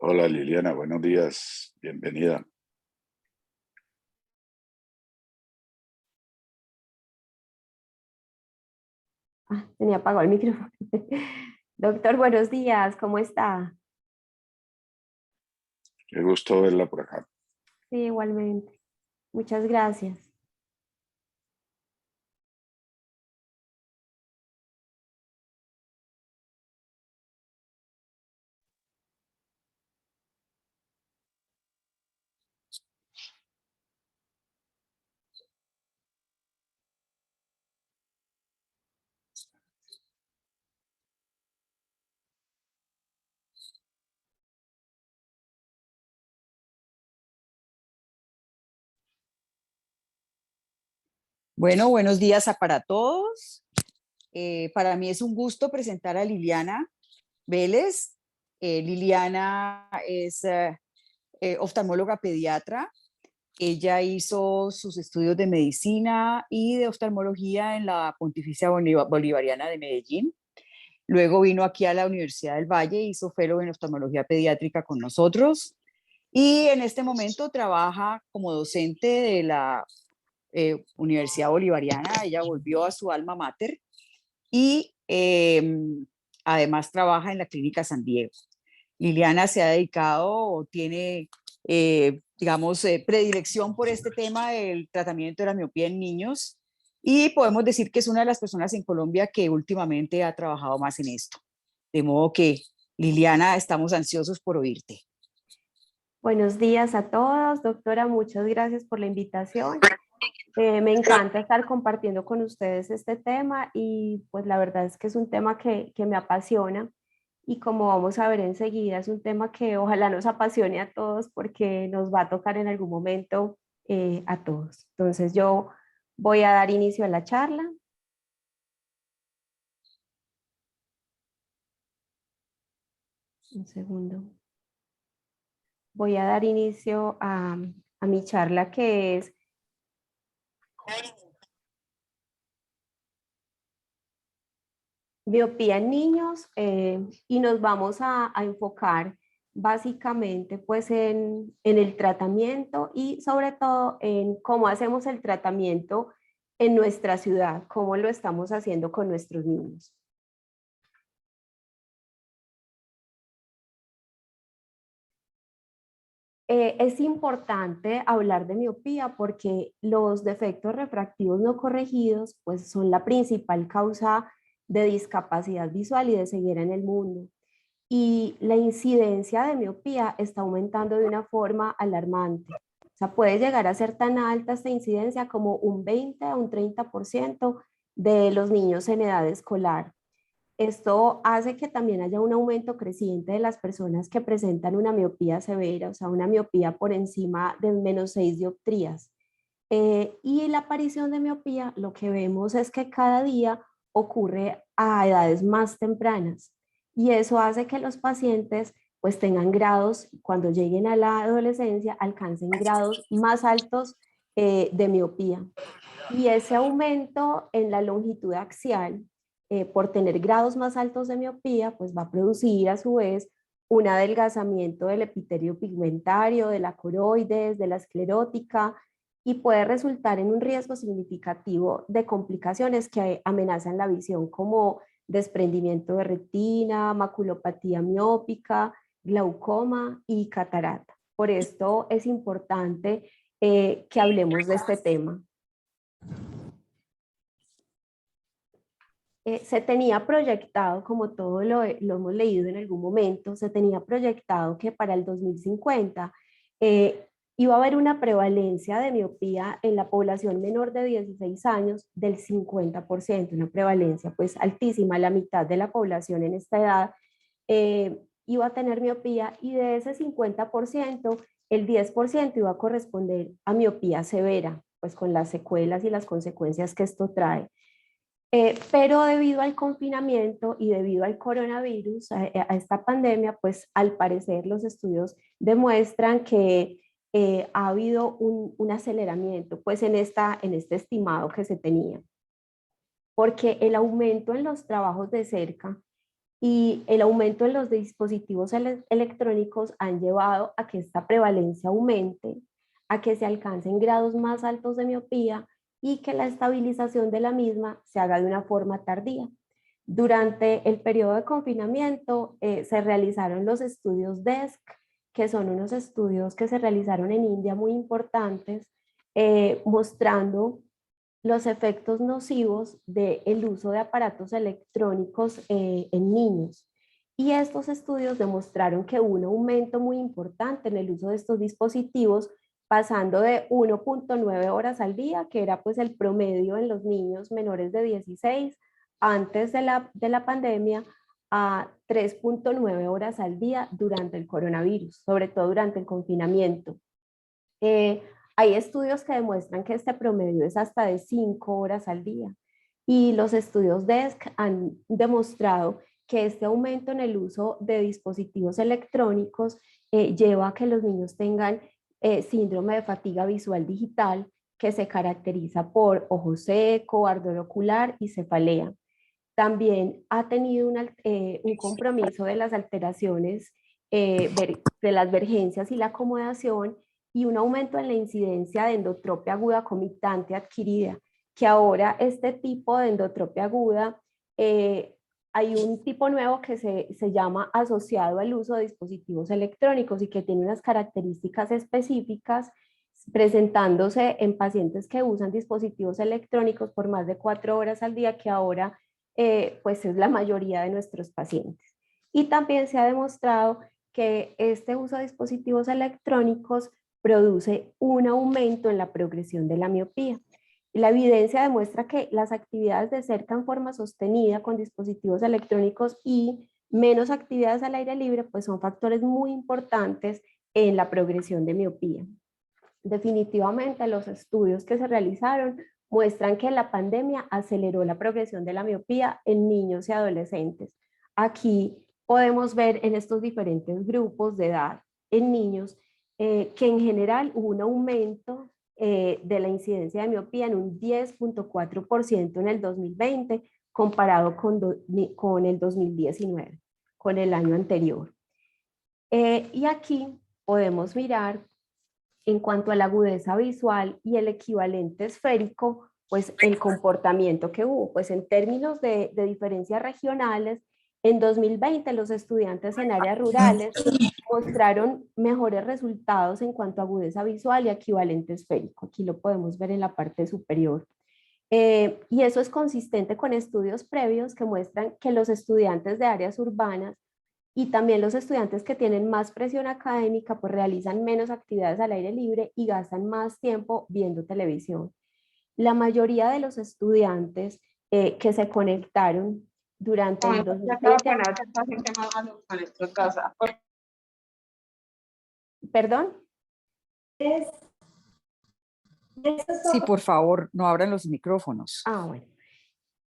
Hola Liliana, buenos días, bienvenida. Tenía apagado el micrófono. Doctor, buenos días, ¿cómo está? Qué gusto verla por acá. Sí, igualmente. Muchas gracias. Bueno, buenos días para todos. Para mí es un gusto presentar a Liliana Vélez. Liliana es oftalmóloga pediatra. Ella hizo sus estudios de medicina y de oftalmología en la Pontificia Bolivariana de Medellín. Luego vino aquí a la Universidad del Valle, hizo fellow en oftalmología pediátrica con nosotros y en este momento trabaja como docente de la Universidad Bolivariana. Ella volvió a su alma mater y además trabaja en la Clínica San Diego. Liliana se ha dedicado o tiene, digamos, predilección por este tema del tratamiento de la miopía en niños y podemos decir que es una de las personas en Colombia que últimamente ha trabajado más en esto. De modo que, Liliana, estamos ansiosos por oírte. Buenos días a todos, doctora, muchas gracias por la invitación. Me encanta estar compartiendo con ustedes este tema y pues la verdad es que es un tema que me apasiona y como vamos a ver enseguida es un tema que ojalá nos apasione a todos porque nos va a tocar en algún momento a todos. Entonces yo voy a dar inicio a la charla. Un segundo. Voy a dar inicio a mi charla que es miopía en niños y nos vamos a enfocar básicamente pues en el tratamiento y sobre todo en cómo hacemos el tratamiento en nuestra ciudad, cómo lo estamos haciendo con nuestros niños. Es importante hablar de miopía porque los defectos refractivos no corregidos pues son la principal causa de discapacidad visual y de ceguera en el mundo. Y la incidencia de miopía está aumentando de una forma alarmante. O sea, puede llegar a ser tan alta esta incidencia como un 20 a un 30% de los niños en edad escolar. Esto hace que también haya un aumento creciente de las personas que presentan una miopía severa, o sea, una miopía por encima de -6 dioptrías. Y la aparición de miopía, lo que vemos es que cada día ocurre a edades más tempranas y eso hace que los pacientes pues tengan grados, cuando lleguen a la adolescencia, alcancen grados más altos de miopía. Y ese aumento en la longitud axial, por tener grados más altos de miopía, pues va a producir a su vez un adelgazamiento del epitelio pigmentario, de la coroides, de la esclerótica, y puede resultar en un riesgo significativo de complicaciones que amenazan la visión, como desprendimiento de retina, maculopatía miópica, glaucoma y catarata. Por esto es importante que hablemos de este tema. Se tenía proyectado, como todo lo hemos leído en algún momento, se tenía proyectado que para el 2050 iba a haber una prevalencia de miopía en la población menor de 16 años del 50%, una prevalencia pues altísima, la mitad de la población en esta edad iba a tener miopía y de ese 50%, el 10% iba a corresponder a miopía severa, pues con las secuelas y las consecuencias que esto trae. Pero debido al confinamiento y debido al coronavirus, a esta pandemia, pues al parecer los estudios demuestran que ha habido un aceleramiento pues en este estimado que se tenía. Porque el aumento en los trabajos de cerca y el aumento en los dispositivos electrónicos han llevado a que esta prevalencia aumente, a que se alcancen grados más altos de miopía y que la estabilización de la misma se haga de una forma tardía. Durante el periodo de confinamiento se realizaron los estudios DESC, que son unos estudios que se realizaron en India muy importantes, mostrando los efectos nocivos del uso de aparatos electrónicos en niños. Y estos estudios demostraron que hubo un aumento muy importante en el uso de estos dispositivos, pasando de 1.9 horas al día, que era pues el promedio en los niños menores de 16 antes de la pandemia, a 3.9 horas al día durante el coronavirus, sobre todo durante el confinamiento. Hay estudios que demuestran que este promedio es hasta de 5 horas al día. Y los estudios DESC han demostrado que este aumento en el uso de dispositivos electrónicos lleva a que los niños tengan síndrome de fatiga visual digital, que se caracteriza por ojo seco, ardor ocular y cefalea. También ha tenido un compromiso de las alteraciones de las vergencias y la acomodación, y un aumento en la incidencia de endotropia aguda comitante adquirida, que ahora este tipo de endotropia aguda, hay un tipo nuevo que se llama asociado al uso de dispositivos electrónicos y que tiene unas características específicas, presentándose en pacientes que usan dispositivos electrónicos por más de 4 horas al día, que ahora pues es la mayoría de nuestros pacientes. Y también se ha demostrado que este uso de dispositivos electrónicos produce un aumento en la progresión de la miopía. La evidencia demuestra que las actividades de cerca en forma sostenida con dispositivos electrónicos y menos actividades al aire libre pues son factores muy importantes en la progresión de miopía. Definitivamente los estudios que se realizaron muestran que la pandemia aceleró la progresión de la miopía en niños y adolescentes. Aquí podemos ver en estos diferentes grupos de edad en niños que en general hubo un aumento de la incidencia de miopía en un 10.4% en el 2020 comparado con el 2019, con el año anterior. Y aquí podemos mirar en cuanto a la agudeza visual y el equivalente esférico, pues el comportamiento que hubo. Pues en términos de diferencias regionales, en 2020 los estudiantes en áreas rurales mostraron mejores resultados en cuanto a agudeza visual y equivalente esférico. Aquí lo podemos ver en la parte superior. Y eso es consistente con estudios previos que muestran que los estudiantes de áreas urbanas y también los estudiantes que tienen más presión académica pues realizan menos actividades al aire libre y gastan más tiempo viendo televisión. La mayoría de los estudiantes que se conectaron durante el 2020... ¿Perdón? Sí, por favor, no abran los micrófonos. Bueno.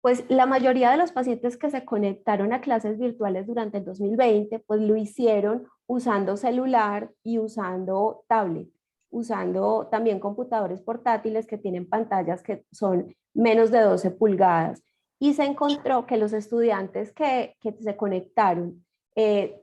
Pues la mayoría de los pacientes que se conectaron a clases virtuales durante el 2020, pues lo hicieron usando celular y usando tablet, usando también computadores portátiles que tienen pantallas que son menos de 12 pulgadas. Y se encontró que los estudiantes que se conectaron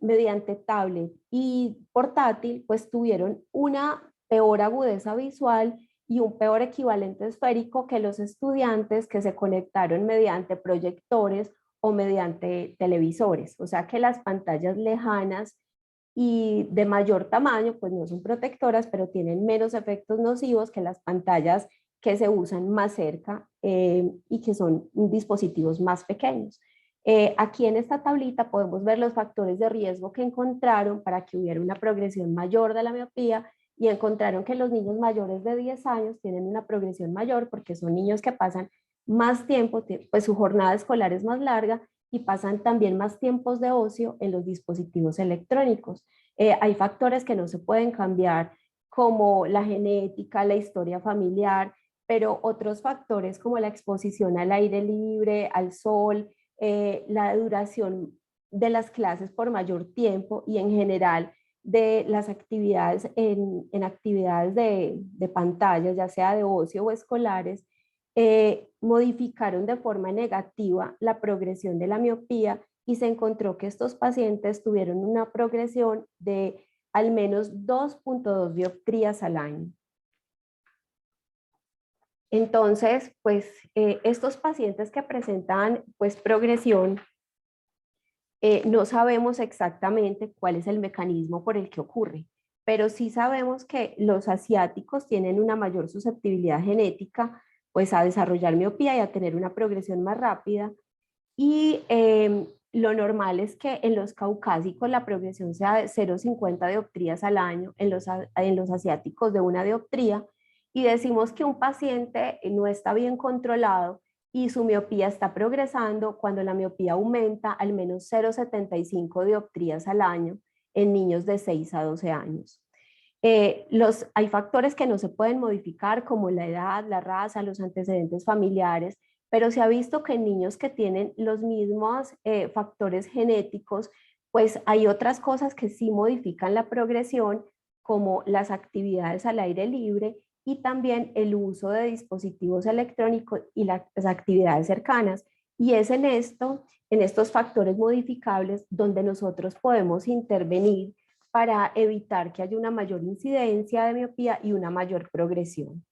mediante tablet y portátil, pues tuvieron una peor agudeza visual y un peor equivalente esférico que los estudiantes que se conectaron mediante proyectores o mediante televisores. O sea que las pantallas lejanas y de mayor tamaño, pues no son protectoras, pero tienen menos efectos nocivos que las pantallas que se usan más cerca y que son dispositivos más pequeños. Aquí en esta tablita podemos ver los factores de riesgo que encontraron para que hubiera una progresión mayor de la miopía, y encontraron que los niños mayores de 10 años tienen una progresión mayor porque son niños que pasan más tiempo, pues su jornada escolar es más larga y pasan también más tiempos de ocio en los dispositivos electrónicos. Hay factores que no se pueden cambiar, como la genética, la historia familiar, pero otros factores como la exposición al aire libre, al sol, la duración de las clases por mayor tiempo y en general de las actividades en actividades de pantallas, ya sea de ocio o escolares, modificaron de forma negativa la progresión de la miopía y se encontró que estos pacientes tuvieron una progresión de al menos 2.2 dioptrías al año. Entonces, pues estos pacientes que presentan pues progresión, no sabemos exactamente cuál es el mecanismo por el que ocurre, pero sí sabemos que los asiáticos tienen una mayor susceptibilidad genética pues a desarrollar miopía y a tener una progresión más rápida. Y lo normal es que en los caucásicos la progresión sea de 0,50 dioptrías al año, en los asiáticos de 1 dioptría, y decimos que un paciente no está bien controlado y su miopía está progresando cuando la miopía aumenta al menos 0,75 dioptrías al año en niños de 6 a 12 años. Hay factores que no se pueden modificar como la edad, la raza, los antecedentes familiares, pero se ha visto que en niños que tienen los mismos factores genéticos, pues hay otras cosas que sí modifican la progresión, como las actividades al aire libre y también el uso de dispositivos electrónicos y las actividades cercanas. Y es en estos factores modificables, donde nosotros podemos intervenir para evitar que haya una mayor incidencia de miopía y una mayor progresión.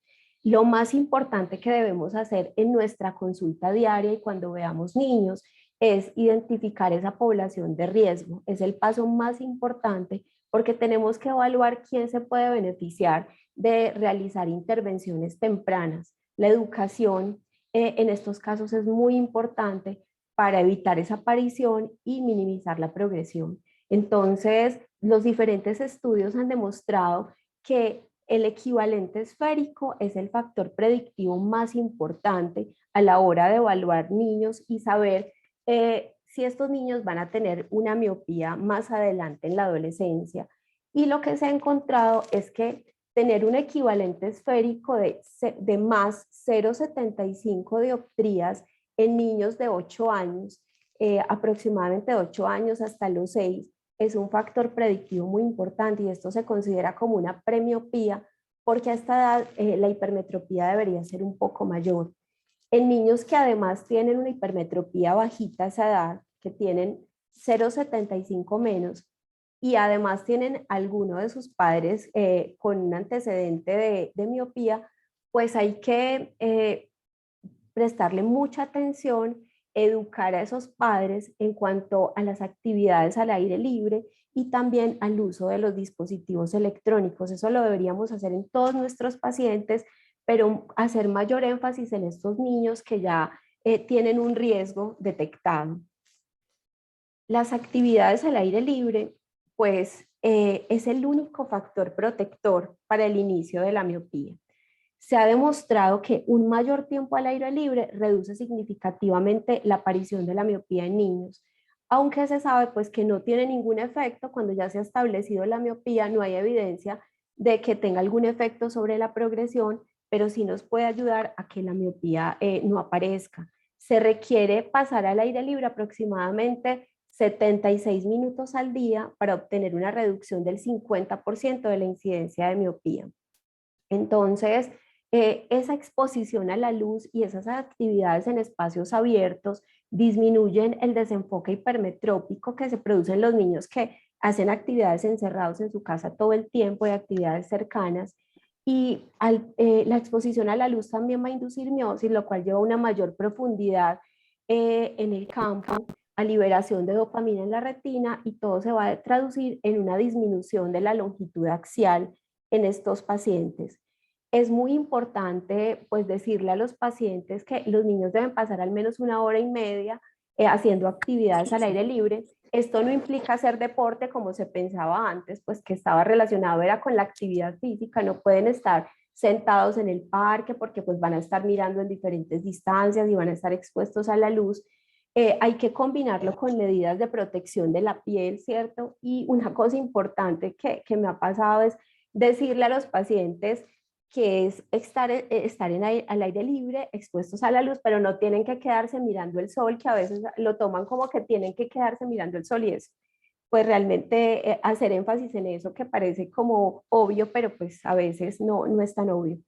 Lo más importante que debemos hacer en nuestra consulta diaria y cuando veamos niños es identificar esa población de riesgo. Es el paso más importante porque tenemos que evaluar quién se puede beneficiar de realizar intervenciones tempranas. La educación en estos casos es muy importante para evitar esa aparición y minimizar la progresión. Entonces, los diferentes estudios han demostrado que el equivalente esférico es el factor predictivo más importante a la hora de evaluar niños y saber si estos niños van a tener una miopía más adelante en la adolescencia. Y lo que se ha encontrado es que tener un equivalente esférico de más 0,75 dioptrías en niños de 8 años, aproximadamente de 8 años hasta los 6, es un factor predictivo muy importante y esto se considera como una premiopía porque a esta edad la hipermetropía debería ser un poco mayor. En niños que además tienen una hipermetropía bajita a esa edad, que tienen 0,75 menos, y además tienen alguno de sus padres con un antecedente de miopía, pues hay que prestarle mucha atención, educar a esos padres en cuanto a las actividades al aire libre y también al uso de los dispositivos electrónicos. Eso lo deberíamos hacer en todos nuestros pacientes, pero hacer mayor énfasis en estos niños que ya tienen un riesgo detectado. Las actividades al aire libre, pues es el único factor protector para el inicio de la miopía. Se ha demostrado que un mayor tiempo al aire libre reduce significativamente la aparición de la miopía en niños, aunque se sabe pues que no tiene ningún efecto cuando ya se ha establecido la miopía, no hay evidencia de que tenga algún efecto sobre la progresión, pero sí nos puede ayudar a que la miopía no aparezca. Se requiere pasar al aire libre aproximadamente 76 minutos al día para obtener una reducción del 50% de la incidencia de miopía. Entonces, esa exposición a la luz y esas actividades en espacios abiertos disminuyen el desenfoque hipermetrópico que se produce en los niños que hacen actividades encerrados en su casa todo el tiempo y actividades cercanas. Y la exposición a la luz también va a inducir miosis, lo cual lleva a una mayor profundidad en el campo, a liberación de dopamina en la retina, y todo se va a traducir en una disminución de la longitud axial en estos pacientes. Es muy importante pues decirle a los pacientes que los niños deben pasar al menos 1 hora y media haciendo actividades al aire libre. Esto no implica hacer deporte como se pensaba antes, pues que estaba relacionado era con la actividad física. No pueden estar sentados en el parque porque pues van a estar mirando en diferentes distancias y van a estar expuestos a la luz. Hay que combinarlo con medidas de protección de la piel, ¿cierto? Y una cosa importante que me ha pasado es decirle a los pacientes que es estar al aire libre, expuestos a la luz, pero no tienen que quedarse mirando el sol, que a veces lo toman como que tienen que quedarse mirando el sol, y eso, pues realmente hacer énfasis en eso que parece como obvio, pero pues a veces no es tan obvio.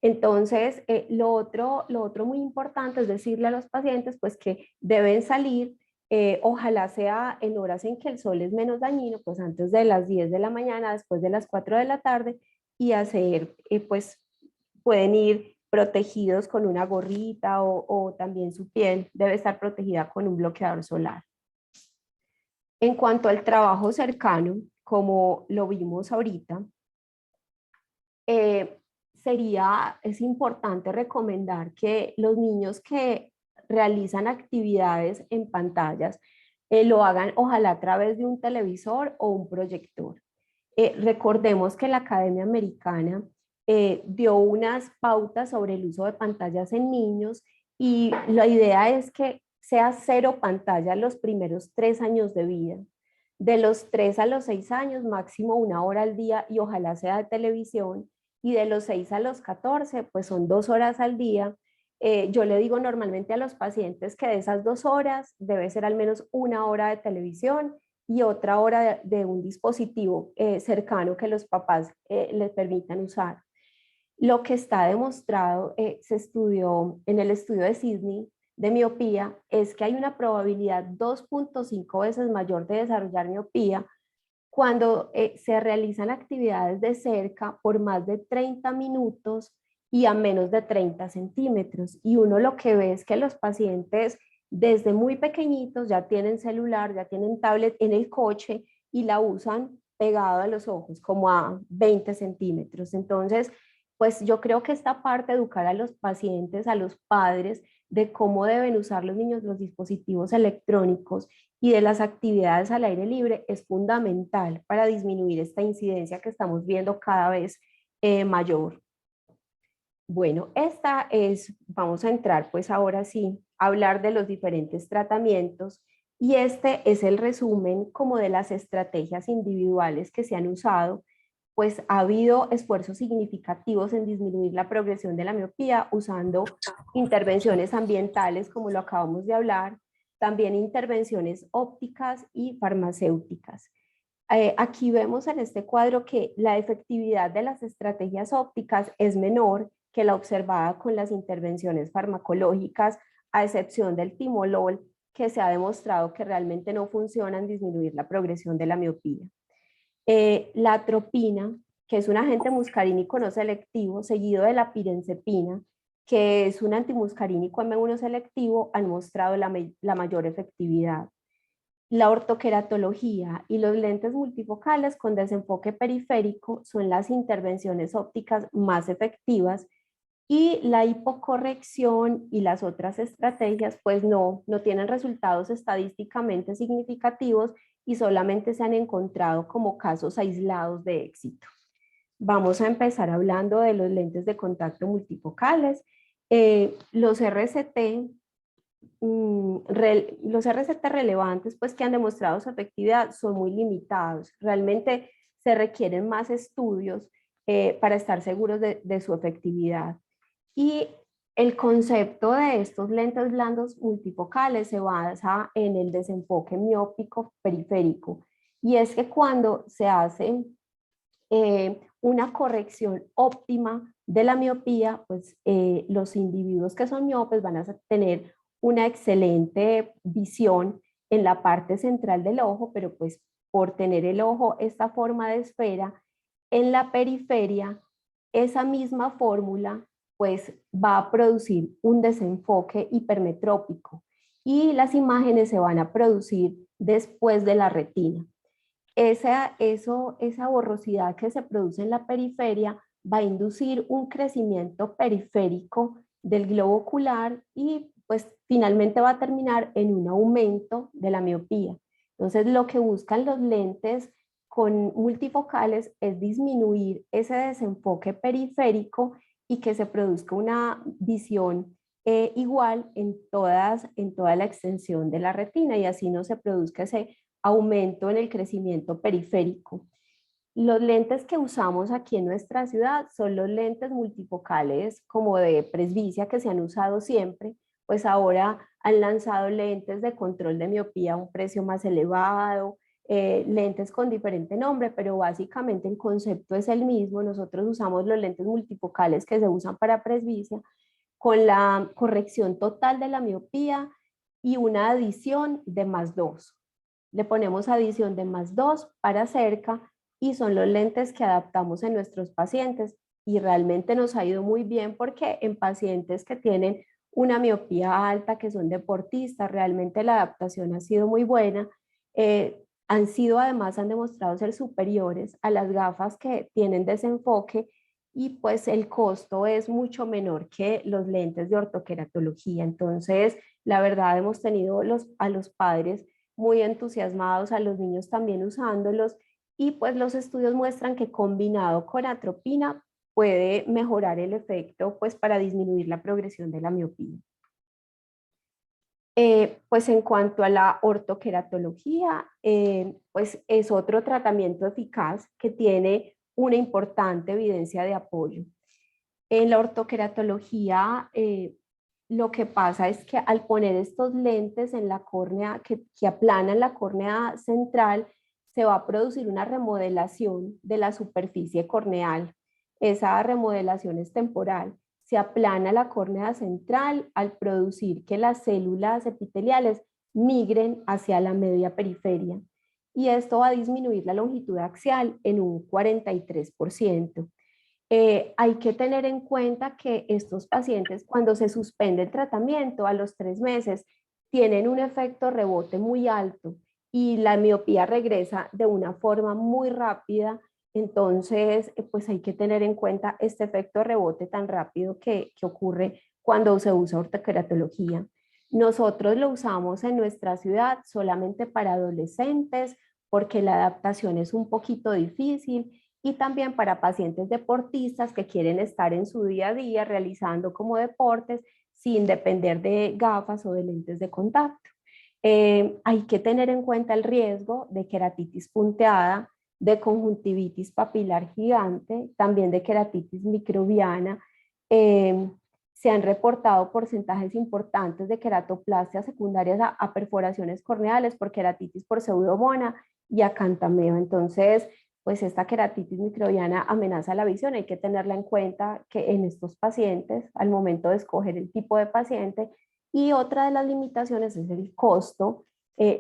Entonces, lo otro muy importante es decirle a los pacientes pues que deben salir, ojalá sea en horas en que el sol es menos dañino, pues antes de las 10 de la mañana, después de las 4 de la tarde, y hacer, pues pueden ir protegidos con una gorrita o también su piel debe estar protegida con un bloqueador solar. En cuanto al trabajo cercano, como lo vimos ahorita, es importante recomendar que los niños que realizan actividades en pantallas lo hagan ojalá a través de un televisor o un proyector. Recordemos que la Academia Americana dio unas pautas sobre el uso de pantallas en niños y la idea es que sea 0 pantalla los primeros 3 años de vida. De los 3 a los 6 años, máximo 1 hora al día y ojalá sea de televisión. Y de los 6 a los 14, pues son 2 horas al día. Yo le digo normalmente a los pacientes que de esas 2 horas debe ser al menos 1 hora de televisión y otra hora de un dispositivo cercano que los papás les permitan usar. Lo que está demostrado, se estudió en el estudio de Sydney de miopía, es que hay una probabilidad 2.5 veces mayor de desarrollar miopía cuando se realizan actividades de cerca por más de 30 minutos y a menos de 30 centímetros. Y uno lo que ve es que los pacientes desde muy pequeñitos ya tienen celular, ya tienen tablet en el coche y la usan pegado a los ojos, como a 20 centímetros. Entonces, pues yo creo que esta parte de educar a los pacientes, a los padres, de cómo deben usar los niños los dispositivos electrónicos y de las actividades al aire libre es fundamental para disminuir esta incidencia que estamos viendo cada vez mayor. Bueno, vamos a entrar pues ahora sí a hablar de los diferentes tratamientos y este es el resumen como de las estrategias individuales que se han usado. Pues ha habido esfuerzos significativos en disminuir la progresión de la miopía usando intervenciones ambientales, como lo acabamos de hablar, también intervenciones ópticas y farmacéuticas. Aquí vemos en este cuadro que la efectividad de las estrategias ópticas es menor que la observada con las intervenciones farmacológicas, a excepción del timolol, que se ha demostrado que realmente no funciona en disminuir la progresión de la miopía. La atropina, que es un agente muscarínico no selectivo, seguido de la pirenzepina, que es un antimuscarínico M1 selectivo, han mostrado la mayor efectividad. La ortoqueratología y los lentes multifocales con desenfoque periférico son las intervenciones ópticas más efectivas y la hipocorrección y las otras estrategias pues no tienen resultados estadísticamente significativos y solamente se han encontrado como casos aislados de éxito. Vamos a empezar hablando de los lentes de contacto multifocales. Los RCT relevantes pues que han demostrado su efectividad son muy limitados. Realmente se requieren más estudios para estar seguros de su efectividad. Y el concepto de estos lentes blandos multifocales se basa en el desenfoque miópico periférico. Y es que cuando se hace una corrección óptima de la miopía, pues los individuos que son miopes van a tener una excelente visión en la parte central del ojo, pero pues por tener el ojo esta forma de esfera, en la periferia, esa misma fórmula pues va a producir un desenfoque hipermetrópico y las imágenes se van a producir después de la retina. Esa borrosidad que se produce en la periferia va a inducir un crecimiento periférico del globo ocular y pues finalmente va a terminar en un aumento de la miopía. Entonces lo que buscan los lentes con multifocales es disminuir ese desenfoque periférico y que se produzca una visión igual en toda la extensión de la retina y así no se produzca ese aumento en el crecimiento periférico. Los lentes que usamos aquí en nuestra ciudad son los lentes multifocales como de presbicia que se han usado siempre, pues ahora han lanzado lentes de control de miopía a un precio más elevado, lentes con diferente nombre, pero básicamente el concepto es el mismo. Nosotros usamos los lentes multifocales que se usan para presbicia, con la corrección total de la miopía y una adición de +2. Le ponemos adición de +2 para cerca y son los lentes que adaptamos en nuestros pacientes y realmente nos ha ido muy bien porque en pacientes que tienen una miopía alta, que son deportistas, realmente la adaptación ha sido muy buena. Además han demostrado ser superiores a las gafas que tienen desenfoque y pues el costo es mucho menor que los lentes de ortoqueratología. Entonces, la verdad hemos tenido a los padres muy entusiasmados, a los niños también usándolos y pues los estudios muestran que combinado con atropina puede mejorar el efecto pues para disminuir la progresión de la miopía. Pues en cuanto a la ortoqueratología, pues es otro tratamiento eficaz que tiene una importante evidencia de apoyo. En la ortoqueratología, lo que pasa es que al poner estos lentes en la córnea que aplanan la córnea central, se va a producir una remodelación de la superficie corneal. Esa remodelación es temporal. Se aplana la córnea central al producir que las células epiteliales migren hacia la media periferia. Y esto va a disminuir la longitud axial en un 43%. Hay que tener en cuenta que estos pacientes, cuando se suspende el tratamiento a los 3 meses, tienen un efecto rebote muy alto y la miopía regresa de una forma muy rápida. Entonces, pues hay que tener en cuenta este efecto rebote tan rápido que ocurre cuando se usa ortoqueratología. Nosotros lo usamos en nuestra ciudad solamente para adolescentes porque la adaptación es un poquito difícil y también para pacientes deportistas que quieren estar en su día a día realizando como deportes sin depender de gafas o de lentes de contacto. Hay que tener en cuenta el riesgo de queratitis punteada, de conjuntivitis papilar gigante, también de queratitis microbiana. Se han reportado porcentajes importantes de queratoplastias secundarias a perforaciones corneales por queratitis por pseudomonas y acantameo. Entonces, pues esta queratitis microbiana amenaza la visión. Hay que tenerla en cuenta que en estos pacientes, al momento de escoger el tipo de paciente, y otra de las limitaciones es el costo.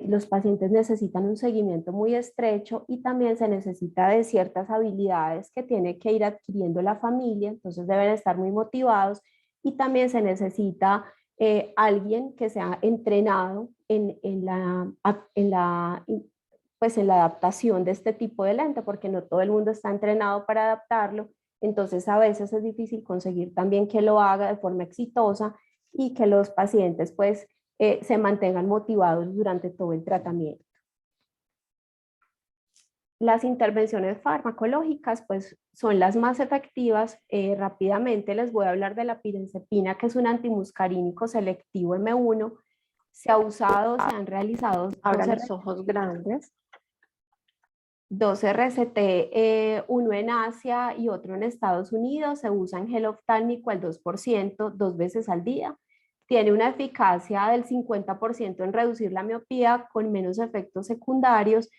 Los pacientes necesitan un seguimiento muy estrecho y también se necesita de ciertas habilidades que tiene que ir adquiriendo la familia, entonces deben estar muy motivados y también se necesita alguien que sea entrenado pues en la adaptación de este tipo de lente, porque no todo el mundo está entrenado para adaptarlo, entonces a veces es difícil conseguir también que lo haga de forma exitosa y que los pacientes pues se mantengan motivados durante todo el tratamiento. Las intervenciones farmacológicas pues son las más efectivas. Rápidamente les voy a hablar de la pirenzepina, que es un antimuscarínico selectivo M1. Se ha usado, se han realizado Abra los ojos grandes. 2 RCT, uno en Asia y otro en Estados Unidos. Se usa en gel oftálmico al 2%, 2 veces al día. Tiene una eficacia del 50% en reducir la miopía con menos efectos secundarios,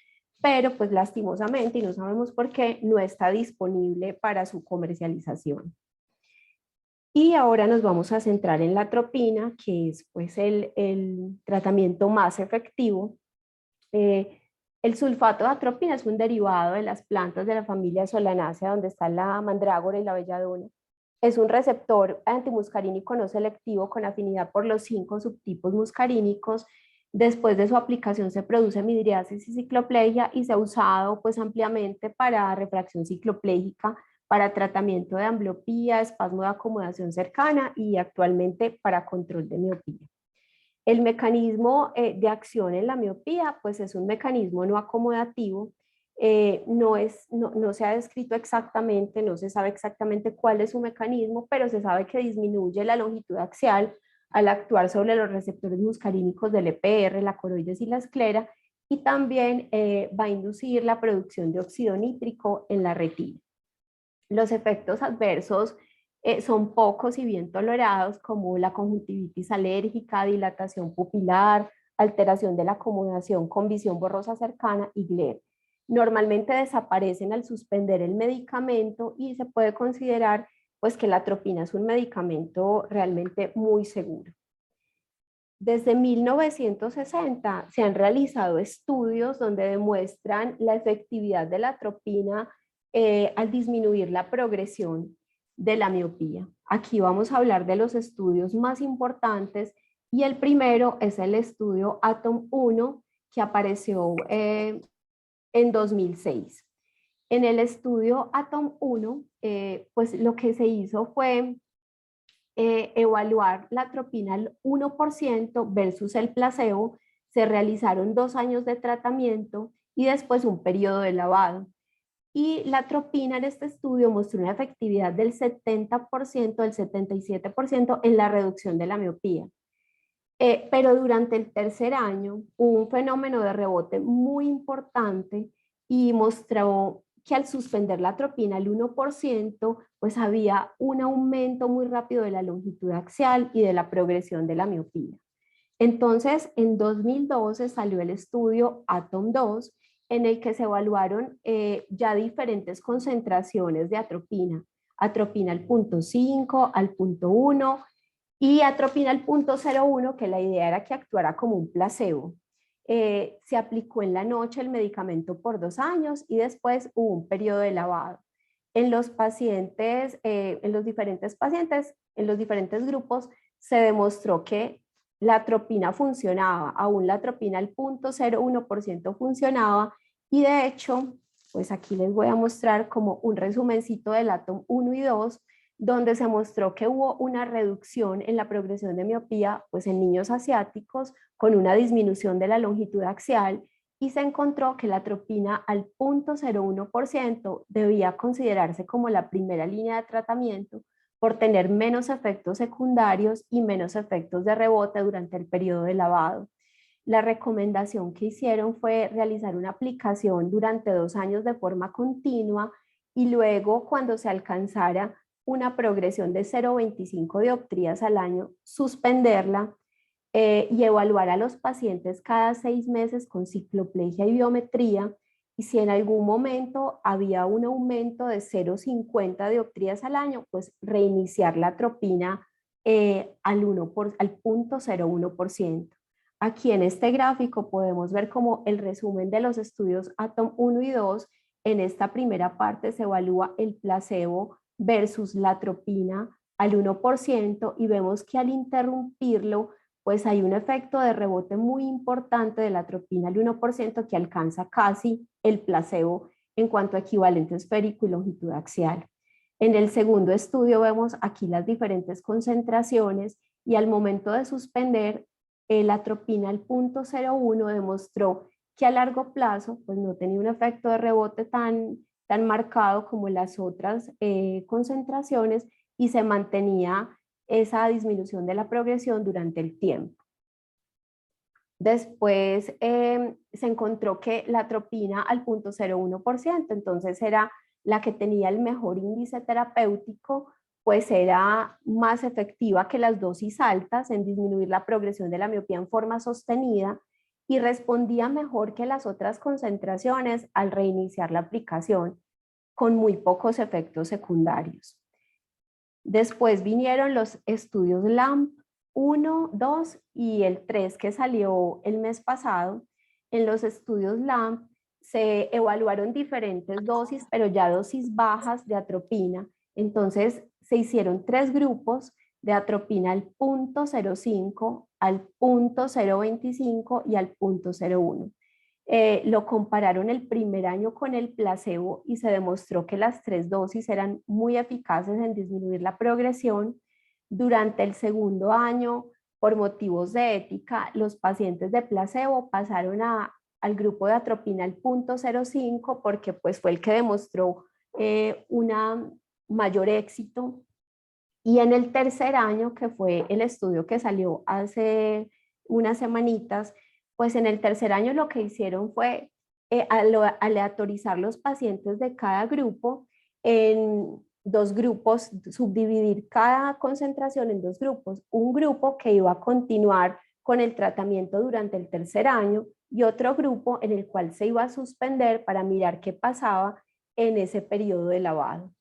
pero pues lastimosamente, y no sabemos por qué, no está disponible para su comercialización. Y ahora nos vamos a centrar en la atropina, que es pues el tratamiento más efectivo. El sulfato de atropina es un derivado de las plantas de la familia Solanaceae, donde está la mandrágora y la belladona. Es un receptor antimuscarínico no selectivo con afinidad por los 5 subtipos muscarínicos. Después de su aplicación se produce midriasis y cicloplegia y se ha usado pues ampliamente para refracción cicloplégica, para tratamiento de ambliopía, espasmo de acomodación cercana y actualmente para control de miopía. El mecanismo de acción en la miopía pues es un mecanismo no acomodativo. No se ha descrito exactamente, no se sabe exactamente cuál es su mecanismo, pero se sabe que disminuye la longitud axial al actuar sobre los receptores muscarínicos del EPR, la coroides y la esclera, y también va a inducir la producción de óxido nítrico en la retina. Los efectos adversos son pocos y bien tolerados, como la conjuntivitis alérgica, dilatación pupilar, alteración de la acomodación con visión borrosa cercana y glare. Normalmente desaparecen al suspender el medicamento y se puede considerar pues que la atropina es un medicamento realmente muy seguro. Desde 1960 se han realizado estudios donde demuestran la efectividad de la atropina al disminuir la progresión de la miopía. Aquí vamos a hablar de los estudios más importantes y el primero es el estudio ATOM-1 que apareció en 2006. En el estudio ATOM-1, pues lo que se hizo fue evaluar la atropina al 1% versus el placebo. Se realizaron 2 años de tratamiento y después un periodo de lavado. Y la atropina en este estudio mostró una efectividad del 70%, del 77% en la reducción de la miopía. Pero durante el tercer año hubo un fenómeno de rebote muy importante y mostró que al suspender la atropina al 1%, pues había un aumento muy rápido de la longitud axial y de la progresión de la miopía. Entonces, en 2012 salió el estudio ATOM-2, en el que se evaluaron ya diferentes concentraciones de atropina. Atropina al 0.5, al 0.1 y atropina al 0.01, que la idea era que actuara como un placebo. Se aplicó en la noche el medicamento por 2 años y después hubo un periodo de lavado. En los pacientes, en los diferentes grupos, se demostró que la atropina funcionaba, aún la atropina al 0.01% funcionaba y de hecho, pues aquí les voy a mostrar como un resumencito del ATOM 1 y 2, donde se mostró que hubo una reducción en la progresión de miopía pues en niños asiáticos con una disminución de la longitud axial y se encontró que la atropina al 0.01% debía considerarse como la primera línea de tratamiento por tener menos efectos secundarios y menos efectos de rebote durante el periodo de lavado. La recomendación que hicieron fue realizar una aplicación durante 2 años de forma continua y luego cuando se alcanzara una progresión de 0.25 dioptrías al año, suspenderla y evaluar a los pacientes cada 6 meses con cicloplegia y biometría, y si en algún momento había un aumento de 0.50 dioptrías al año, pues reiniciar la atropina al 0.01%. Aquí en este gráfico podemos ver como el resumen de los estudios ATOM 1 y 2. En esta primera parte se evalúa el placebo versus la atropina al 1% y vemos que al interrumpirlo pues hay un efecto de rebote muy importante de la atropina al 1% que alcanza casi el placebo en cuanto a equivalente esférico y longitud axial. En el segundo estudio vemos aquí las diferentes concentraciones y al momento de suspender la atropina al 0.01 demostró que a largo plazo pues no tenía un efecto de rebote tan marcado como las otras concentraciones y se mantenía esa disminución de la progresión durante el tiempo. Después se encontró que la atropina al 0.01%, entonces era la que tenía el mejor índice terapéutico, pues era más efectiva que las dosis altas en disminuir la progresión de la miopía en forma sostenida y respondía mejor que las otras concentraciones al reiniciar la aplicación, con muy pocos efectos secundarios. Después vinieron los estudios LAMP 1, 2 y el 3 que salió el mes pasado. En los estudios LAMP se evaluaron diferentes dosis, pero ya dosis bajas de atropina. Entonces se hicieron 3 grupos de atropina al 0.05, al 0.025 y al 0.01. Lo compararon el primer año con el placebo y se demostró que las 3 dosis eran muy eficaces en disminuir la progresión. Durante el segundo año, por motivos de ética, los pacientes de placebo pasaron al grupo de atropina al 0.05 porque pues, fue el que demostró un mayor éxito. Y en el tercer año, que fue el estudio que salió hace unas semanitas, pues en el tercer año lo que hicieron fue aleatorizar los pacientes de cada grupo en 2 grupos, subdividir cada concentración en 2 grupos. Un grupo que iba a continuar con el tratamiento durante el tercer año y otro grupo en el cual se iba a suspender para mirar qué pasaba en ese periodo de lavado.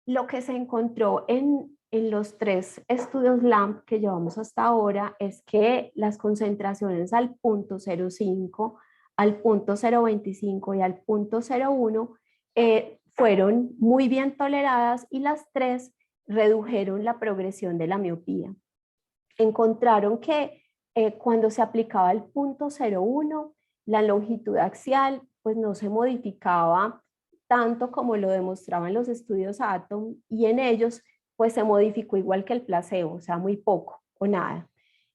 Lo que se encontró en los 3 estudios LAMP que llevamos hasta ahora es que las concentraciones al punto 0,5, al punto 0,25 y al punto 0,1 fueron muy bien toleradas y las 3 redujeron la progresión de la miopía. Encontraron que cuando se aplicaba el punto 0,1, la longitud axial pues no se modificaba tanto como lo demostraban los estudios ATOM, y en ellos pues se modificó igual que el placebo, o sea, muy poco o nada.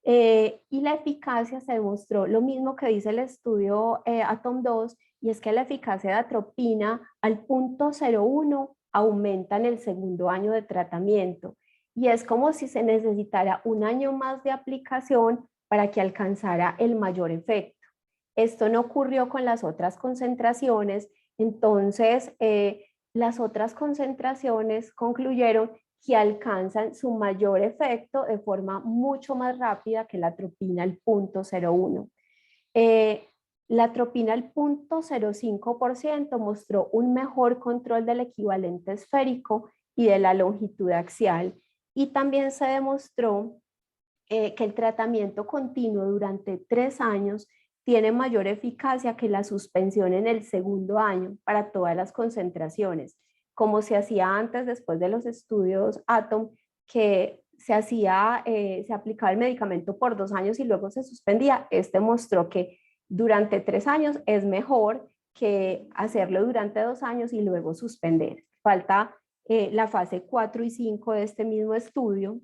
Y la eficacia se demostró lo mismo que dice el estudio ATOM 2, y es que la eficacia de atropina al punto 0,1 aumenta en el segundo año de tratamiento, y es como si se necesitara un año más de aplicación para que alcanzara el mayor efecto. Esto no ocurrió con las otras concentraciones. Entonces, las otras concentraciones concluyeron que alcanzan su mayor efecto de forma mucho más rápida que la atropina al punto 0,1. La atropina al punto 0,5% mostró un mejor control del equivalente esférico y de la longitud axial. Y también se demostró que el tratamiento continuo durante 3 años tiene mayor eficacia que la suspensión en el segundo año para todas las concentraciones, como se hacía antes después de los estudios ATOM, que se aplicaba el medicamento por 2 años y luego se suspendía. Este mostró que durante 3 años es mejor que hacerlo durante 2 años y luego suspender. Falta la fase 4 y 5 de este mismo estudio.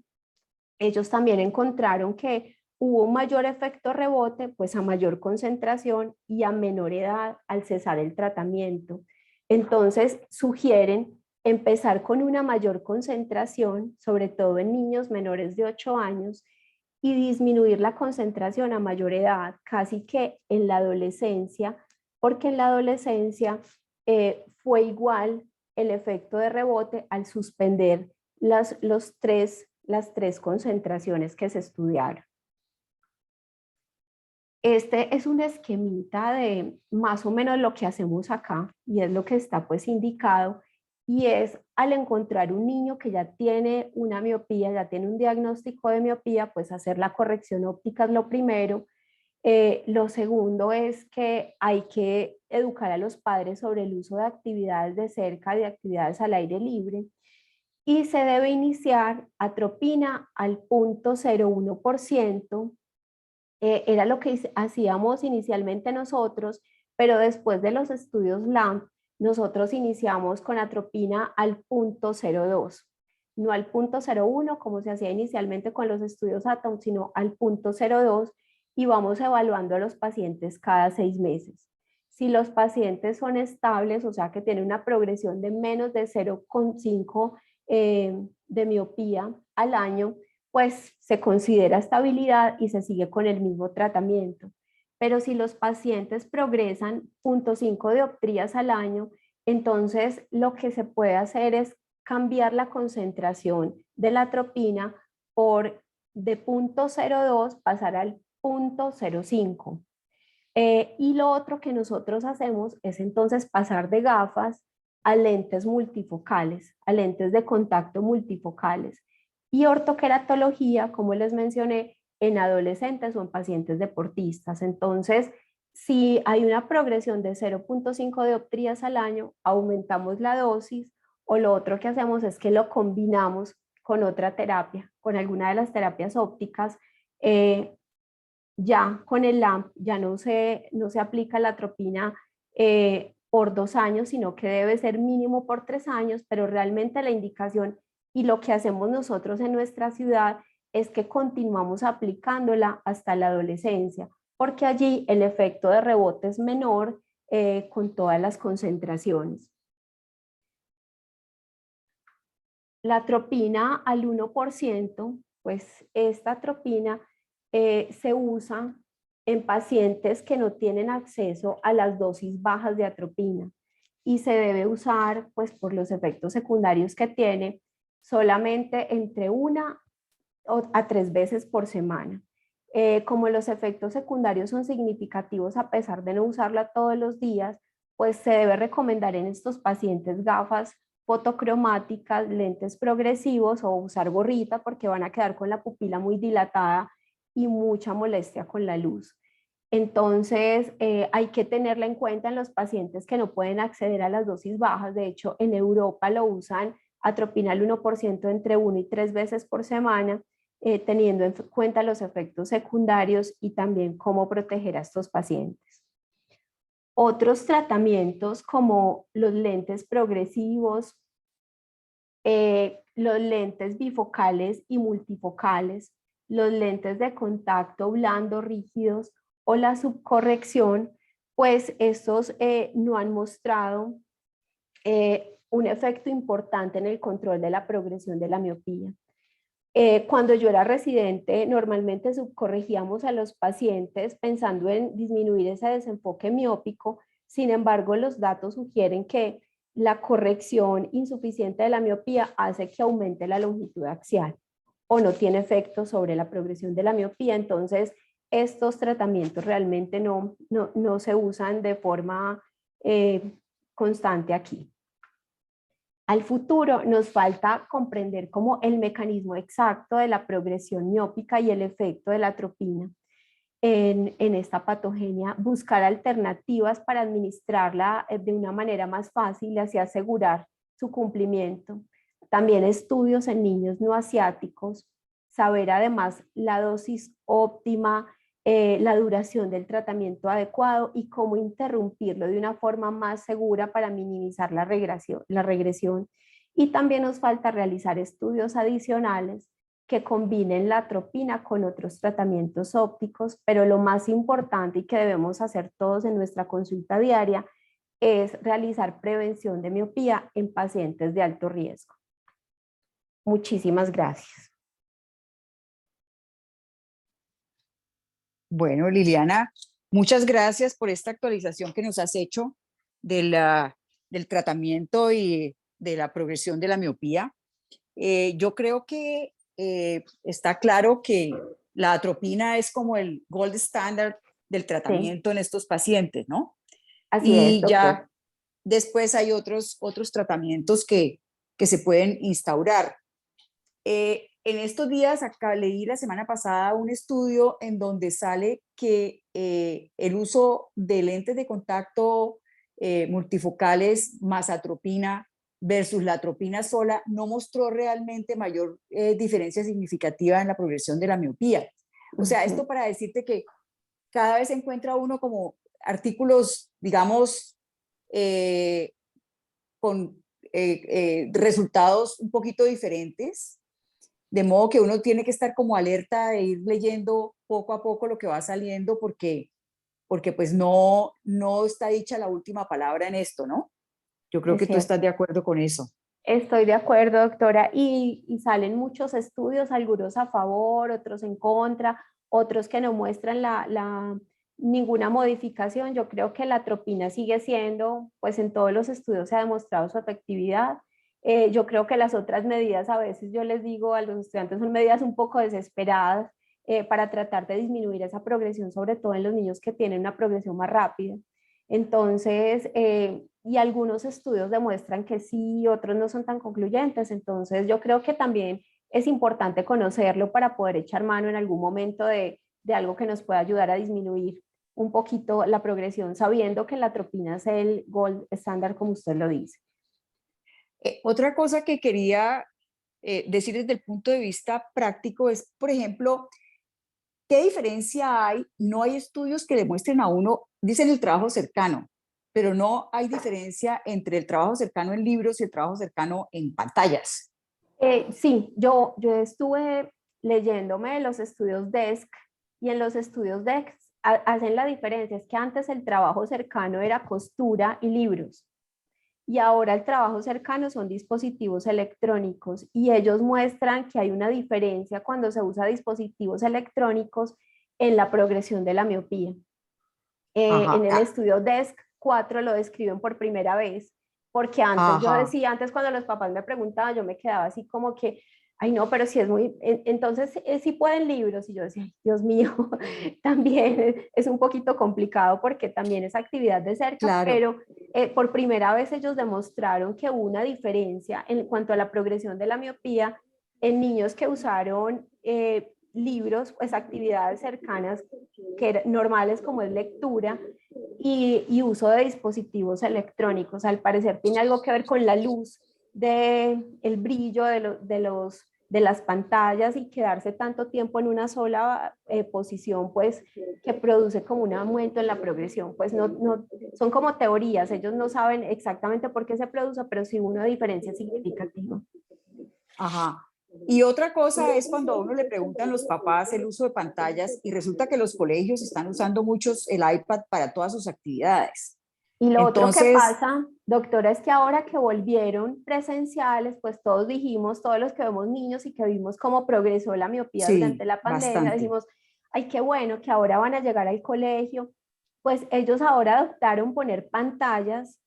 Ellos también encontraron que hubo un mayor efecto rebote, pues a mayor concentración y a menor edad al cesar el tratamiento. Entonces sugieren empezar con una mayor concentración, sobre todo en niños menores de 8 años, y disminuir la concentración a mayor edad, casi que en la adolescencia, porque en la adolescencia fue igual el efecto de rebote al suspender las 3 concentraciones que se estudiaron. Este es un esquemita de más o menos lo que hacemos acá, y es lo que está pues indicado, y es al encontrar un niño que ya tiene una miopía, ya tiene un diagnóstico de miopía, pues hacer la corrección óptica es lo primero. Lo segundo es que hay que educar a los padres sobre el uso de actividades de cerca, de actividades al aire libre, y se debe iniciar atropina al punto 0,1%. Era lo que hacíamos inicialmente nosotros, pero después de los estudios LAMP, nosotros iniciamos con atropina al punto 0,2, no al punto 0,1 como se hacía inicialmente con los estudios ATOM, sino al punto 0,2, y vamos evaluando a los pacientes cada 6 meses. Si los pacientes son estables, o sea que tienen una progresión de menos de 0,5 de miopía al año, pues se considera estabilidad y se sigue con el mismo tratamiento. Pero si los pacientes progresan 0,5 dioptrías al año, entonces lo que se puede hacer es cambiar la concentración de la atropina por de 0,02 pasar al 0,05. Y lo otro que nosotros hacemos es entonces pasar de gafas a lentes multifocales, a lentes de contacto multifocales, y ortoqueratología, como les mencioné, en adolescentes o en pacientes deportistas. Entonces, si hay una progresión de 0,5 dioptrías al año, aumentamos la dosis, o lo otro que hacemos es que lo combinamos con otra terapia, con alguna de las terapias ópticas. Ya con el LAMP ya no se aplica la atropina por 2 años, sino que debe ser mínimo por 3 años, pero realmente la indicación y lo que hacemos nosotros en nuestra ciudad es que continuamos aplicándola hasta la adolescencia, porque allí el efecto de rebote es menor con todas las concentraciones. La atropina al 1%, pues esta atropina se usa en pacientes que no tienen acceso a las dosis bajas de atropina, y se debe usar pues por los efectos secundarios que tiene solamente entre 1 a 3 veces por semana. Como los efectos secundarios son significativos a pesar de no usarla todos los días, pues se debe recomendar en estos pacientes gafas fotocromáticas, lentes progresivos o usar gorrita porque van a quedar con la pupila muy dilatada y mucha molestia con la luz. Entonces, hay que tenerla en cuenta en los pacientes que no pueden acceder a las dosis bajas. De hecho, en Europa lo usan atropinal 1% entre 1 y 3 veces por semana, teniendo en cuenta los efectos secundarios y también cómo proteger a estos pacientes. Otros tratamientos como los lentes progresivos, los lentes bifocales y multifocales, los lentes de contacto blando rígidos o la subcorrección, pues estos no han mostrado un efecto importante en el control de la progresión de la miopía. Cuando yo era residente, normalmente subcorregíamos a los pacientes pensando en disminuir ese desenfoque miópico. Sin embargo, los datos sugieren que la corrección insuficiente de la miopía hace que aumente la longitud axial o no tiene efecto sobre la progresión de la miopía. Entonces, estos tratamientos realmente no se usan de forma constante aquí. Al futuro nos falta comprender como el mecanismo exacto de la progresión miópica y el efecto de la atropina en esta patogenia, buscar alternativas para administrarla de una manera más fácil y así asegurar su cumplimiento. También estudios en niños no asiáticos, saber además la dosis óptima, la duración del tratamiento adecuado y cómo interrumpirlo de una forma más segura para minimizar la regresión. Y también nos falta realizar estudios adicionales que combinen la atropina con otros tratamientos ópticos, pero lo más importante y que debemos hacer todos en nuestra consulta diaria es realizar prevención de miopía en pacientes de alto riesgo. Muchísimas gracias. Bueno, Liliana, muchas gracias por esta actualización que nos has hecho del tratamiento y de la progresión de la miopía. Yo creo que está claro que la atropina es como el gold standard del tratamiento en estos pacientes, ¿no? Así es, Y doctor. ya después hay otros tratamientos que se pueden instaurar. En estos días, acá leí la semana pasada un estudio en donde sale que el uso de lentes de contacto multifocales más atropina versus la atropina sola no mostró realmente mayor diferencia significativa en la progresión de la miopía. O sea, esto para decirte que cada vez se encuentra uno como artículos, digamos, con resultados un poquito diferentes, de modo que uno tiene que estar como alerta de ir leyendo poco a poco lo que va saliendo porque pues no está dicha la última palabra en esto, ¿no? Yo creo que tú estás de acuerdo con eso. Estoy de acuerdo, doctora, y salen muchos estudios, algunos a favor, otros en contra, otros que no muestran ninguna modificación. Yo creo que la atropina sigue siendo, pues en todos los estudios se ha demostrado su efectividad. Yo creo que las otras medidas, a veces yo les digo a los estudiantes, son medidas un poco desesperadas para tratar de disminuir esa progresión, sobre todo en los niños que tienen una progresión más rápida. Entonces, y algunos estudios demuestran que sí, otros no son tan concluyentes. Entonces, yo creo que también es importante conocerlo para poder echar mano en algún momento de algo que nos pueda ayudar a disminuir un poquito la progresión, sabiendo que la atropina es el gold estándar, como usted lo dice. Otra cosa que quería decir desde el punto de vista práctico es, por ejemplo, ¿qué diferencia hay? No hay estudios que demuestren a uno, dicen el trabajo cercano, pero no hay diferencia entre el trabajo cercano en libros y el trabajo cercano en pantallas. Sí, yo estuve leyéndome los estudios DESC y en los estudios DESC hacen la diferencia, es que antes el trabajo cercano era costura y libros y ahora el trabajo cercano son dispositivos electrónicos y ellos muestran que hay una diferencia cuando se usa dispositivos electrónicos en la progresión de la miopía. En el estudio DESC 4 lo describen por primera vez, porque antes yo decía, antes cuando los papás me preguntaban, yo me quedaba así como que, Ay, no, pero sí es muy, entonces sí pueden libros, y yo decía, "Ay, Dios mío, también es un poquito complicado porque también es actividad de cerca, Claro, pero por primera vez ellos demostraron que hubo una diferencia en cuanto a la progresión de la miopía en niños que usaron libros, pues actividades cercanas normales como es lectura y uso de dispositivos electrónicos. Al parecer tiene algo que ver con la luz, el brillo de las pantallas y quedarse tanto tiempo en una sola posición, pues que produce como un aumento en la progresión. Pues no, son como teorías, ellos no saben exactamente por qué se produce, pero sí una diferencia significativa. ajá. Y otra cosa es cuando a uno le preguntan los papás el uso de pantallas y resulta que los colegios están usando muchos el iPad para todas sus actividades. Y lo otro que Entonces, pasa, doctora, es que ahora que volvieron presenciales, pues todos dijimos, todos los que vemos niños y que vimos cómo progresó la miopía durante sí, la pandemia, bastante. dijimos, ay, qué bueno que ahora van a llegar al colegio. Pues ellos ahora adoptaron poner pantallas,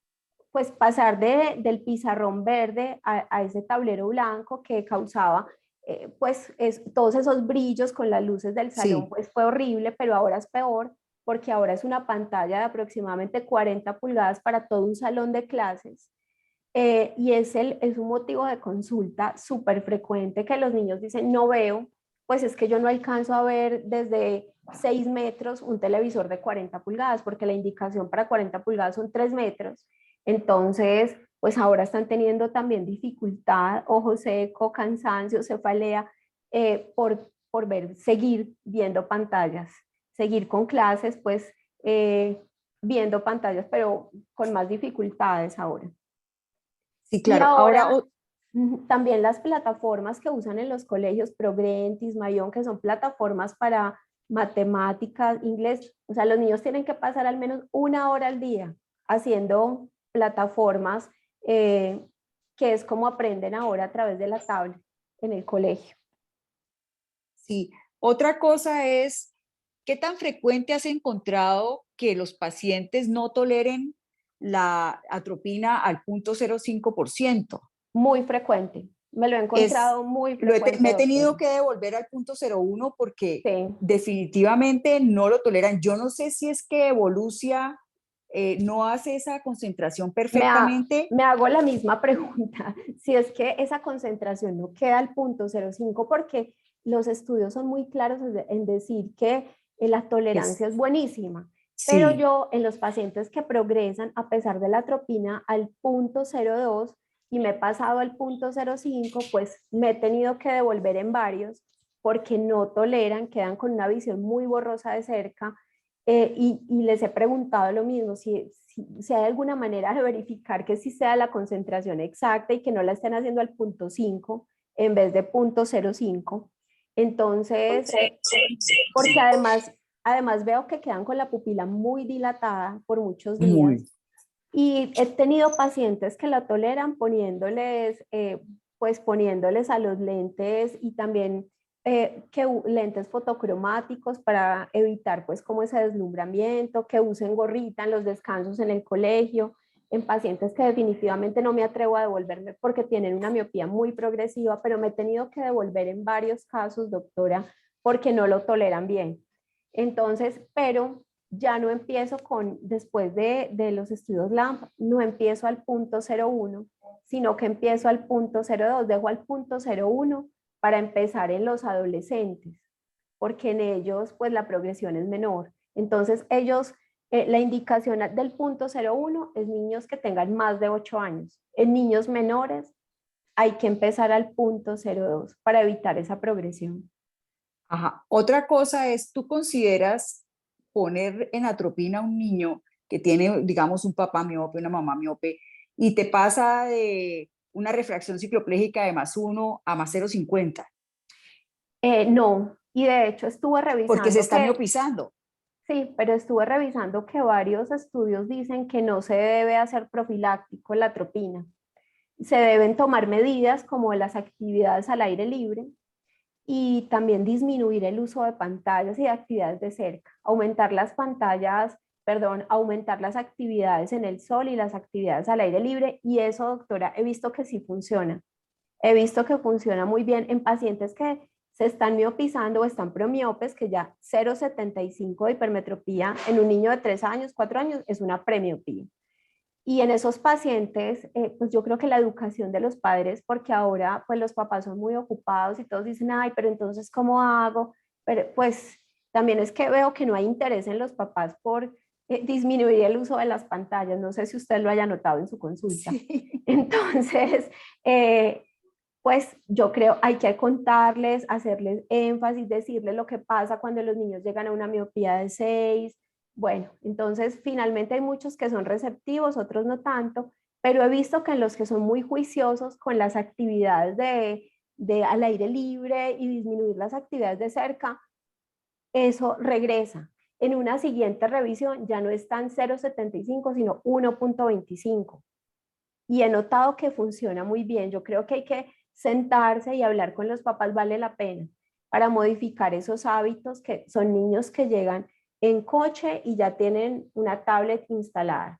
pues pasar del pizarrón verde a ese tablero blanco que causaba, pues todos esos brillos con las luces del salón, Sí, pues fue horrible, pero ahora es peor porque ahora es una pantalla de aproximadamente 40 pulgadas para todo un salón de clases. Y es un motivo de consulta súper frecuente que los niños dicen, no veo, pues es que yo no alcanzo a ver desde 6 metros un televisor de 40 pulgadas, porque la indicación para 40 pulgadas son 3 metros. Entonces, pues ahora están teniendo también dificultad, ojo seco, cansancio, cefalea, por seguir viendo pantallas, seguir con clases, pues viendo pantallas, pero con más dificultades ahora. sí, Y claro. Ahora, ahora también las plataformas que usan en los colegios, Progrentis, Mayón, que son plataformas para matemáticas, inglés, o sea, los niños tienen que pasar al menos 1 hora al día haciendo plataformas, que es como aprenden ahora a través de la tablet en el colegio. sí. Otra cosa es, ¿qué tan frecuente has encontrado que los pacientes no toleren la atropina al 0.05%? Muy frecuente, me lo he Es, encontrado muy frecuente, me he doctora. tenido que devolver al 0.01 porque Sí. definitivamente no lo toleran. Yo no sé si es que Evolucia no hace esa concentración perfectamente. Me hago la misma pregunta, si es que esa concentración no queda al 0.05, porque los estudios son muy claros en decir que la Es, tolerancia es buenísima, pero sí, yo en los pacientes que progresan a pesar de la atropina al 0.02 y me he pasado al 0.05, pues me he tenido que devolver en varios porque no toleran, quedan con una visión muy borrosa de cerca. Y les he preguntado lo mismo, si hay alguna manera de verificar que sí sea la concentración exacta y que no la estén haciendo al 0.5 en vez de 0.05. Entonces, porque además veo que quedan con la pupila muy dilatada por muchos días muy. y he tenido pacientes que la toleran poniéndoles, pues poniéndoles a los lentes y también lentes fotocromáticos para evitar pues como ese deslumbramiento, que usen gorrita en los descansos en el colegio, en pacientes que definitivamente no me atrevo a devolverme porque tienen una miopía muy progresiva, pero me he tenido que devolver en varios casos, doctora, porque no lo toleran bien. Entonces, pero ya no empiezo después de los estudios LAMP, no empiezo al 0.01, sino que empiezo al 0.02, dejo al 0.01 para empezar en los adolescentes, porque en ellos pues la progresión es menor. Entonces ellos, la indicación del 0.01 es niños que tengan más de 8 años. En niños menores hay que empezar al 0.02 para evitar esa progresión. Ajá. Otra cosa es, ¿tú consideras poner en atropina a un niño que tiene, digamos, un papá miope, una mamá miope, y te pasa de una refracción cicloplégica de +1 a +0.50? No, y de hecho estuve Porque se revisando está que miopizando. sí, pero estuve revisando que varios estudios dicen que no se debe hacer profiláctico la atropina. Se deben tomar medidas como las actividades al aire libre y también disminuir el uso de pantallas y de actividades de cerca, aumentar las pantallas, perdón, aumentar las actividades en el sol y las actividades al aire libre, y eso, doctora, he visto que sí funciona. He visto que funciona muy bien en pacientes que se están miopizando o están premiopes, que ya 0,75 de hipermetropía en un niño de 3 años, 4 años, es una premiopía. Y en esos pacientes, pues yo creo que la educación de los padres, porque ahora pues los papás son muy ocupados y todos dicen, ay, pero entonces, ¿cómo hago? Pero pues también es que veo que no hay interés en los papás por disminuir el uso de las pantallas. No sé si usted lo haya notado en su consulta. Sí. Entonces, pues yo creo hay que contarles, hacerles énfasis, decirles lo que pasa cuando los niños llegan a una miopía de 6. Bueno, entonces finalmente hay muchos que son receptivos, otros no tanto, pero he visto que en los que son muy juiciosos con las actividades de al aire libre y disminuir las actividades de cerca, eso regresa. En una siguiente revisión ya no están 0,75, sino 1,25. Y he notado que funciona muy bien. Yo creo que hay que sentarse y hablar con los papás, vale la pena, para modificar esos hábitos que son niños que llegan en coche y ya tienen una tablet instalada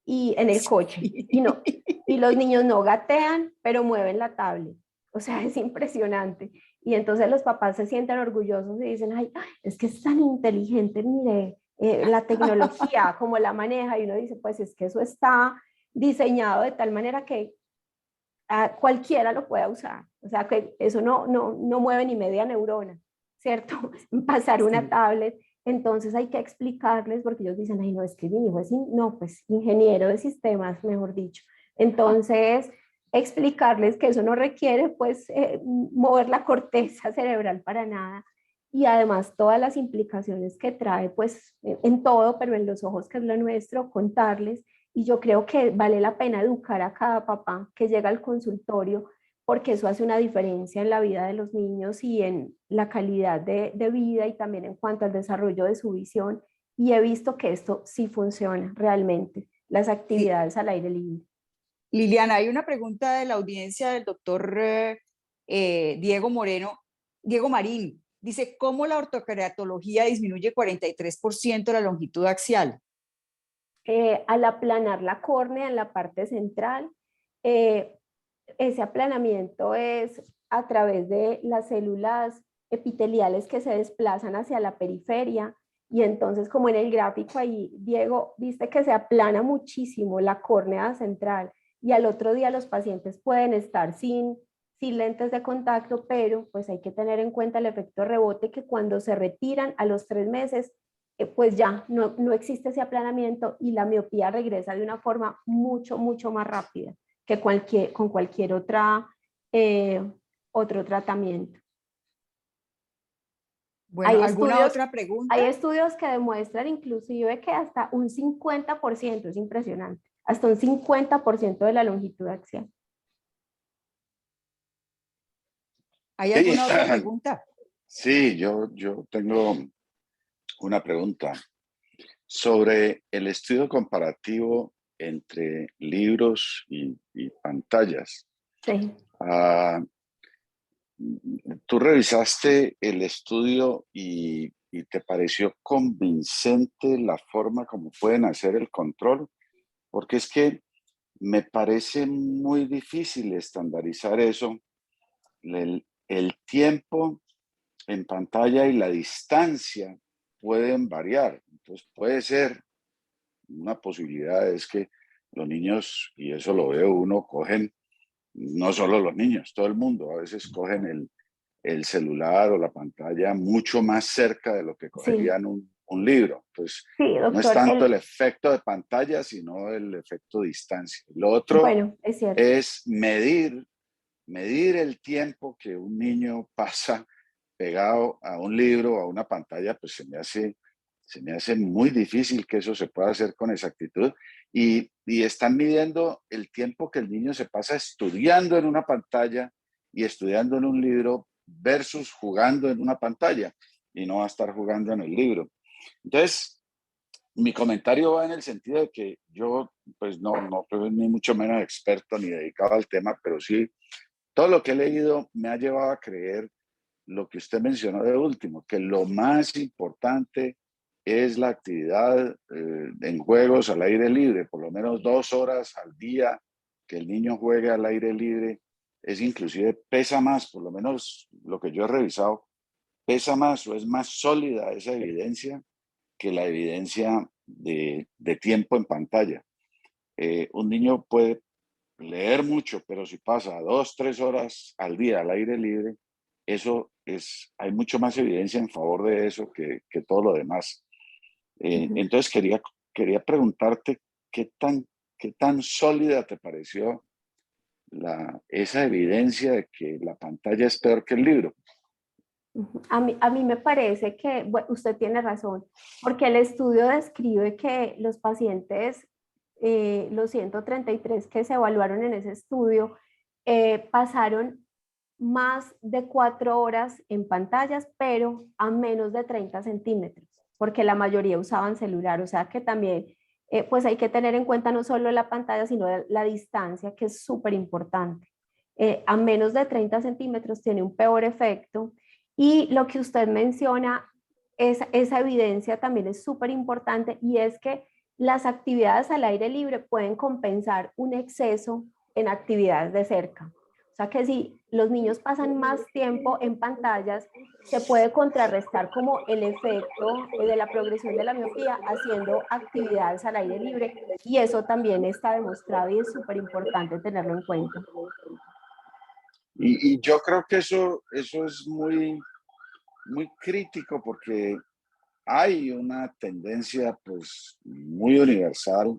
y en el coche y no, y los niños no gatean, pero mueven la tablet. O sea, es impresionante. Y entonces los papás se sienten orgullosos y dicen, ay, es que es tan inteligente, mire, la tecnología, cómo la maneja. Y uno dice, pues es que eso está diseñado de tal manera que cualquiera lo pueda usar. O sea, que eso no mueve ni media neurona, ¿cierto? Pasar una Sí. tablet. Entonces hay que explicarles, porque ellos dicen, ay, no, es que mi hijo es, no, pues ingeniero de sistemas, mejor dicho. Entonces, explicarles que eso no requiere, pues, mover la corteza cerebral para nada. Y además todas las implicaciones que trae, pues, en todo, pero en los ojos, que es lo nuestro, contarles. Y yo creo que vale la pena educar a cada papá que llega al consultorio, porque eso hace una diferencia en la vida de los niños y en la calidad de vida y también en cuanto al desarrollo de su visión. Y he visto que esto sí funciona realmente, las Sí. actividades al aire libre. Liliana, hay una pregunta de la audiencia del doctor Diego Moreno, Diego Marín. Dice, ¿cómo la ortoqueratología disminuye 43% la longitud axial? Al aplanar la córnea en la parte central, eh, ese aplanamiento es a través de las células epiteliales que se desplazan hacia la periferia. Y entonces, como en el gráfico ahí, Diego, viste que se aplana muchísimo la córnea central y al otro día los pacientes pueden estar sin lentes de contacto, pero pues hay que tener en cuenta el efecto rebote, que cuando se retiran a los 3 meses, pues ya no existe ese aplanamiento y la miopía regresa de una forma mucho más rápida que con cualquier otro tratamiento. Bueno, Hay ¿alguna estudios, otra pregunta? hay estudios que demuestran inclusive que hasta un 50%, es impresionante, hasta un 50% de la longitud axial. ¿Hay Sí, alguna otra pregunta? sí, yo tengo una pregunta sobre el estudio comparativo entre libros y pantallas. Sí. Ah, ¿tú revisaste el estudio y te pareció convincente la forma como pueden hacer el control? Porque es que me parece muy difícil estandarizar eso. El tiempo en pantalla y la distancia pueden variar. Entonces puede ser una posibilidad es que los niños, y eso lo veo uno, cogen, no solo los niños, todo el mundo, a veces cogen el celular o la pantalla mucho más cerca de lo que Sí, cogerían un libro. Entonces, sí, no es doctor. tanto el efecto de pantalla, sino el efecto distancia. Lo otro Bueno, es cierto. es medir el tiempo que un niño pasa pegado a un libro o a una pantalla, pues se me hace muy difícil que eso se pueda hacer con exactitud. Y están midiendo el tiempo que el niño se pasa estudiando en una pantalla y estudiando en un libro versus jugando en una pantalla y no va a estar jugando en el libro. Entonces, mi comentario va en el sentido de que yo, pues no soy ni mucho menos experto ni dedicado al tema, pero sí, todo lo que he leído me ha llevado a creer lo que usted mencionó de último, que lo más importante es la actividad en juegos al aire libre, por lo menos 2 horas al día que el niño juegue al aire libre es inclusive pesa más, por lo menos lo que yo he revisado, pesa más o es más sólida esa evidencia que la evidencia de tiempo en pantalla. Un niño puede leer mucho, pero si pasa 2, 3 horas al día al aire libre, hay mucho más evidencia en favor de eso que todo lo demás. Entonces quería preguntarte qué tan sólida te pareció esa evidencia de que la pantalla es peor que el libro. A mí me parece que bueno, usted tiene razón, porque el estudio describe que los pacientes, los 133 que se evaluaron en ese estudio, pasaron más de 4 horas en pantallas, pero a menos de 30 centímetros, porque la mayoría usaban celular, o sea que también pues hay que tener en cuenta no solo la pantalla, sino la distancia, que es súper importante. A menos de 30 centímetros tiene un peor efecto. Y lo que usted menciona, esa evidencia también es súper importante, y es que las actividades al aire libre pueden compensar un exceso en actividades de cerca. O sea que si los niños pasan más tiempo en pantallas, se puede contrarrestar como el efecto de la progresión de la miopía haciendo actividades al aire libre, y eso también está demostrado y es súper importante tenerlo en cuenta. Y yo creo que eso es muy crítico porque hay una tendencia pues muy universal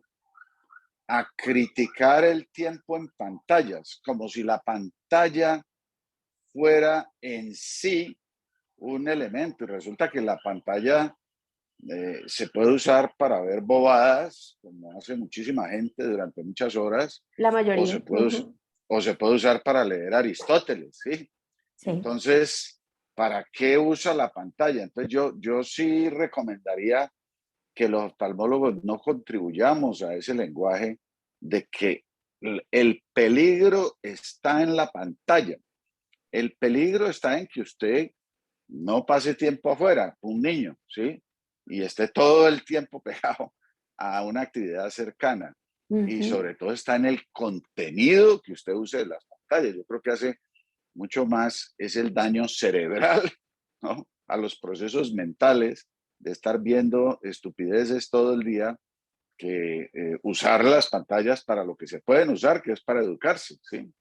a criticar el tiempo en pantallas, como si la pantalla fuera en sí un elemento. Y resulta que la pantalla se puede usar para ver bobadas, como hace muchísima gente durante muchas horas, La o mayoría. o se puede usar para leer Aristóteles, ¿sí? Sí. Entonces, ¿para qué usa la pantalla? Entonces, yo sí recomendaría que los oftalmólogos no contribuyamos a ese lenguaje de que el peligro está en la pantalla. El peligro está en que usted no pase tiempo afuera, un niño, ¿sí? Y esté todo el tiempo pegado a una actividad cercana. Y sobre todo está en el contenido que usted use de las pantallas. Yo creo que hace mucho más es el daño cerebral, ¿no? A los procesos mentales de estar viendo estupideces todo el día que usar las pantallas para lo que se pueden usar, que es para educarse, ¿sí?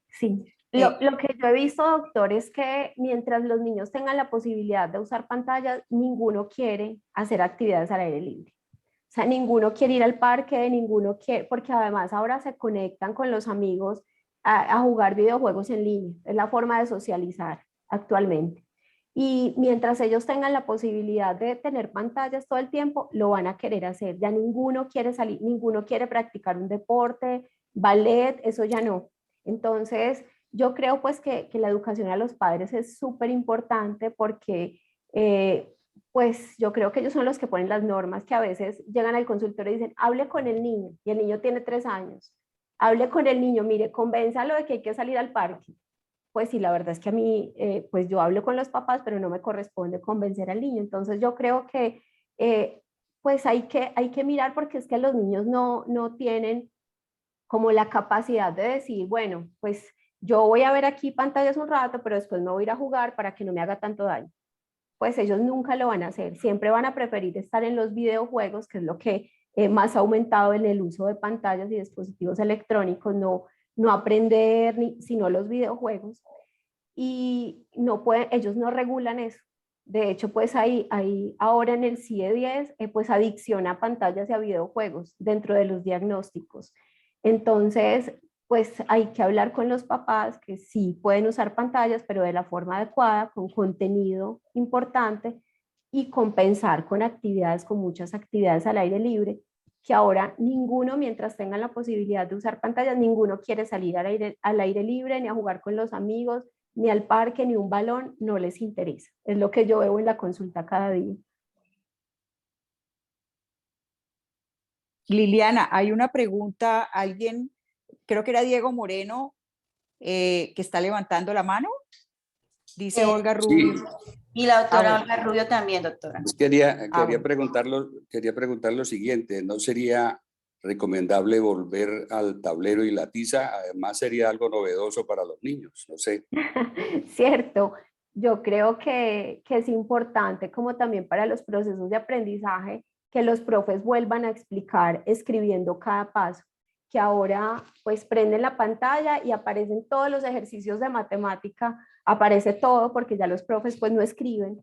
Sí. Lo que yo he visto, doctor, es que mientras los niños tengan la posibilidad de usar pantallas, ninguno quiere hacer actividades al aire libre. O sea, ninguno quiere ir al parque, ninguno quiere, porque además ahora se conectan con los amigos a jugar videojuegos en línea. Es la forma de socializar actualmente. Y mientras ellos tengan la posibilidad de tener pantallas todo el tiempo, lo van a querer hacer. Ya ninguno quiere salir, ninguno quiere practicar un deporte, ballet, eso ya no. Entonces, yo creo pues que la educación a los padres es súper importante porque pues yo creo que ellos son los que ponen las normas, que a veces llegan al consultorio y dicen, hable con el niño, y el niño tiene 3 años. Hable con el niño, mire, convénzalo de que hay que salir al parque. Pues sí, la verdad es que a mí, pues yo hablo con los papás, pero no me corresponde convencer al niño. Entonces yo creo que pues hay que mirar, porque es que los niños no tienen como la capacidad de decir, bueno, pues yo voy a ver aquí pantallas un rato, pero después me voy a ir a jugar para que no me haga tanto daño. Pues ellos nunca lo van a hacer, siempre van a preferir estar en los videojuegos, que es lo que más ha aumentado en el uso de pantallas y dispositivos electrónicos, no aprender, sino los videojuegos, y no pueden, ellos no regulan eso. De hecho, pues hay ahora en el CIE-10, pues adicción a pantallas y a videojuegos dentro de los diagnósticos. Entonces, pues hay que hablar con los papás que sí pueden usar pantallas, pero de la forma adecuada, con contenido importante, y compensar con actividades, con muchas actividades al aire libre, que ahora ninguno, mientras tengan la posibilidad de usar pantallas, ninguno quiere salir al aire libre, ni a jugar con los amigos, ni al parque, ni un balón, no les interesa. Es lo que yo veo en la consulta cada día. Liliana, hay una pregunta, alguien, creo que era Diego Moreno, que está levantando la mano. Dice Olga Rubio. Sí. Y la doctora bueno. Olga Rubio también, doctora. Quería Bueno. preguntar lo siguiente, ¿no sería recomendable volver al tablero y la tiza. Además sería algo novedoso para los niños, no sé. Cierto, yo creo que es importante, como también para los procesos de aprendizaje, que los profes vuelvan a explicar escribiendo cada paso, que ahora pues prenden la pantalla y aparecen todos los ejercicios de matemática, aparece todo porque ya los profes pues no escriben.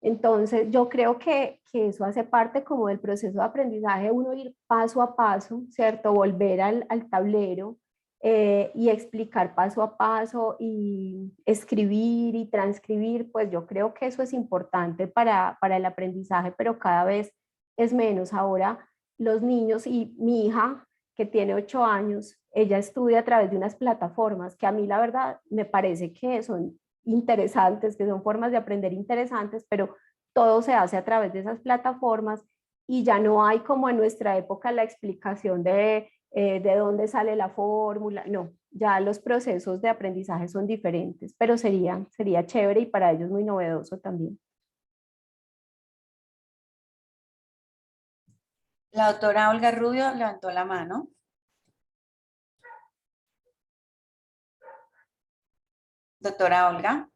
Entonces yo creo que eso hace parte como del proceso de aprendizaje, uno ir paso a paso, ¿cierto? Volver al tablero y explicar paso a paso y escribir y transcribir, pues yo creo que eso es importante para el aprendizaje, pero cada vez es menos. Ahora los niños y mi hija, que tiene 8 años, ella estudia a través de unas plataformas que a mí la verdad me parece que son interesantes, que son formas de aprender interesantes, pero todo se hace a través de esas plataformas y ya no hay como en nuestra época la explicación de dónde sale la fórmula, no, ya los procesos de aprendizaje son diferentes, pero sería chévere y para ellos muy novedoso también. La doctora Olga Rubio levantó la mano. Doctora Olga.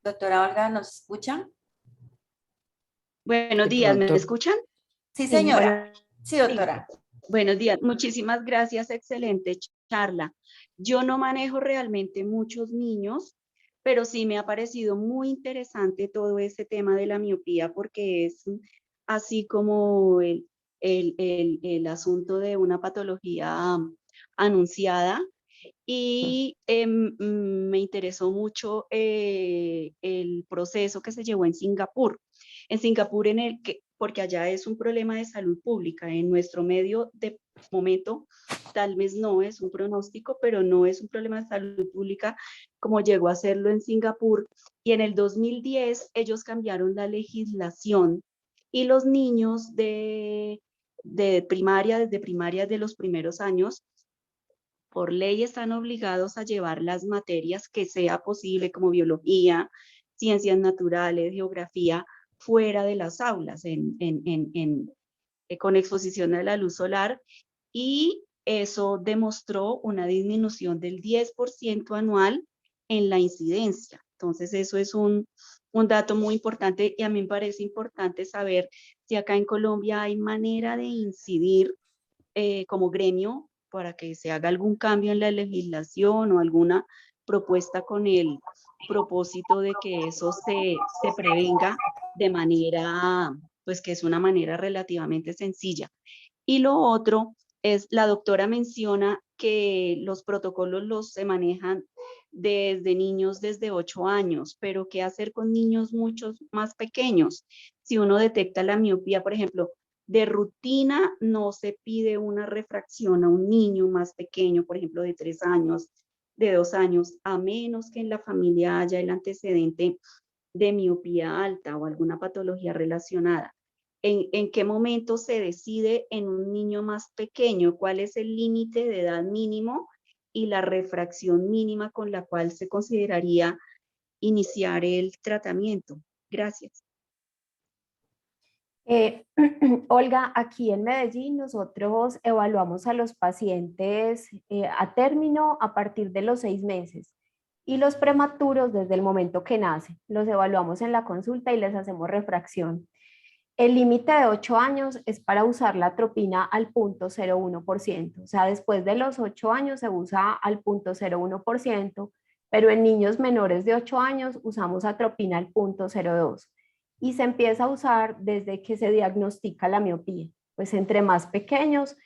Doctora Olga, ¿nos escucha? Buenos De días, ¿me pronto. escuchan? Sí, Sí, señora. Sí, doctora. Buenos días, muchísimas gracias, excelente charla. Yo no manejo realmente muchos niños, pero sí me ha parecido muy interesante todo este tema de la miopía porque es así como el asunto de una patología anunciada y me interesó mucho el proceso que se llevó en Singapur. En Singapur, porque allá es un problema de salud pública. En nuestro medio de momento, tal vez no es un pronóstico, pero no es un problema de salud pública como llegó a serlo en Singapur. Y en el 2010 ellos cambiaron la legislación y los niños de primaria, desde primaria de los primeros años, por ley están obligados a llevar las materias que sea posible, como biología, ciencias naturales, geografía, fuera de las aulas, con exposición a la luz solar, y eso demostró una disminución del 10% anual en la incidencia. Entonces eso es un dato muy importante y a mí me parece importante saber si acá en Colombia hay manera de incidir como gremio para que se haga algún cambio en la legislación o alguna propuesta con el propósito de que eso se prevenga de manera, pues que es una manera relativamente sencilla. Y lo otro es, la doctora menciona que los protocolos se manejan desde niños desde 8 años, pero ¿qué hacer con niños muchos más pequeños? Si uno detecta la miopía, por ejemplo, de rutina no se pide una refracción a un niño más pequeño, por ejemplo, de 3 años, de 2 años, a menos que en la familia haya el antecedente de miopía alta o alguna patología relacionada. ¿En qué momento se decide en un niño más pequeño cuál es el límite de edad mínimo y la refracción mínima con la cual se consideraría iniciar el tratamiento? Gracias. Olga, aquí en Medellín nosotros evaluamos a los pacientes a término a partir de los 6 meses y los prematuros desde el momento que nacen. Los evaluamos en la consulta y les hacemos refracción. El límite de 8 años es para usar la atropina al 0.01%, o sea, después de los 8 años se usa al 0.01%, pero en niños menores de 8 años usamos atropina al 0.02% y se empieza a usar desde que se diagnostica la miopía. Pues entre más pequeños,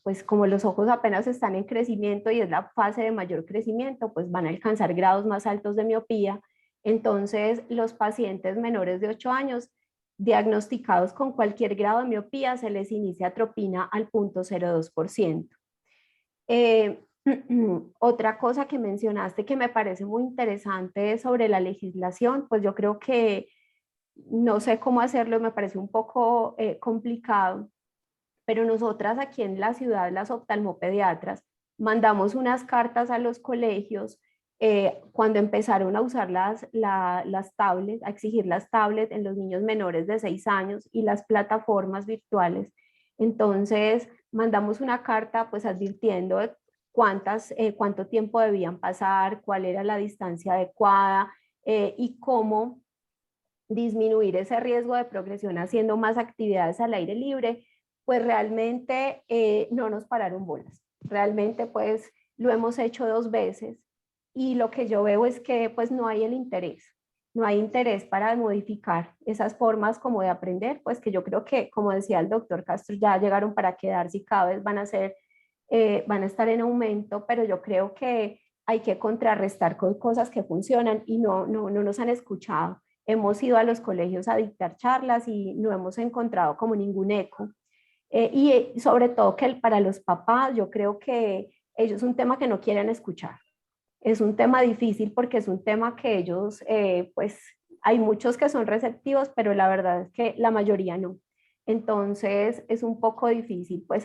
pues como los ojos apenas están en crecimiento y es la fase de mayor crecimiento, pues van a alcanzar grados más altos de miopía. Entonces, los pacientes menores de 8 años diagnosticados con cualquier grado de miopía se les inicia atropina al 0.02%. Otra cosa que mencionaste que me parece muy interesante sobre la legislación, pues yo creo que no sé cómo hacerlo, me parece un poco complicado, pero nosotras aquí en la ciudad, las oftalmopediatras, mandamos unas cartas a los colegios cuando empezaron a usar las tablets, a exigir las tablets en los niños menores de 6 años y las plataformas virtuales. Entonces mandamos una carta pues advirtiendo de cuánto tiempo debían pasar, cuál era la distancia adecuada y cómo disminuir ese riesgo de progresión haciendo más actividades al aire libre. Pues realmente no nos pararon bolas. Realmente pues lo hemos hecho 2 veces y lo que yo veo es que pues no hay el interés. No hay interés para modificar esas formas como de aprender, pues que yo creo que, como decía el doctor Castro, ya llegaron para quedarse y cada vez van a estar en aumento, pero yo creo que hay que contrarrestar con cosas que funcionan y no nos han escuchado. Hemos ido a los colegios a dictar charlas y no hemos encontrado como ningún eco. Y sobre todo que para los papás, yo creo que ellos es un tema que no quieren escuchar. Es un tema difícil porque es un tema que ellos, pues hay muchos que son receptivos, pero la verdad es que la mayoría no. Entonces es un poco difícil pues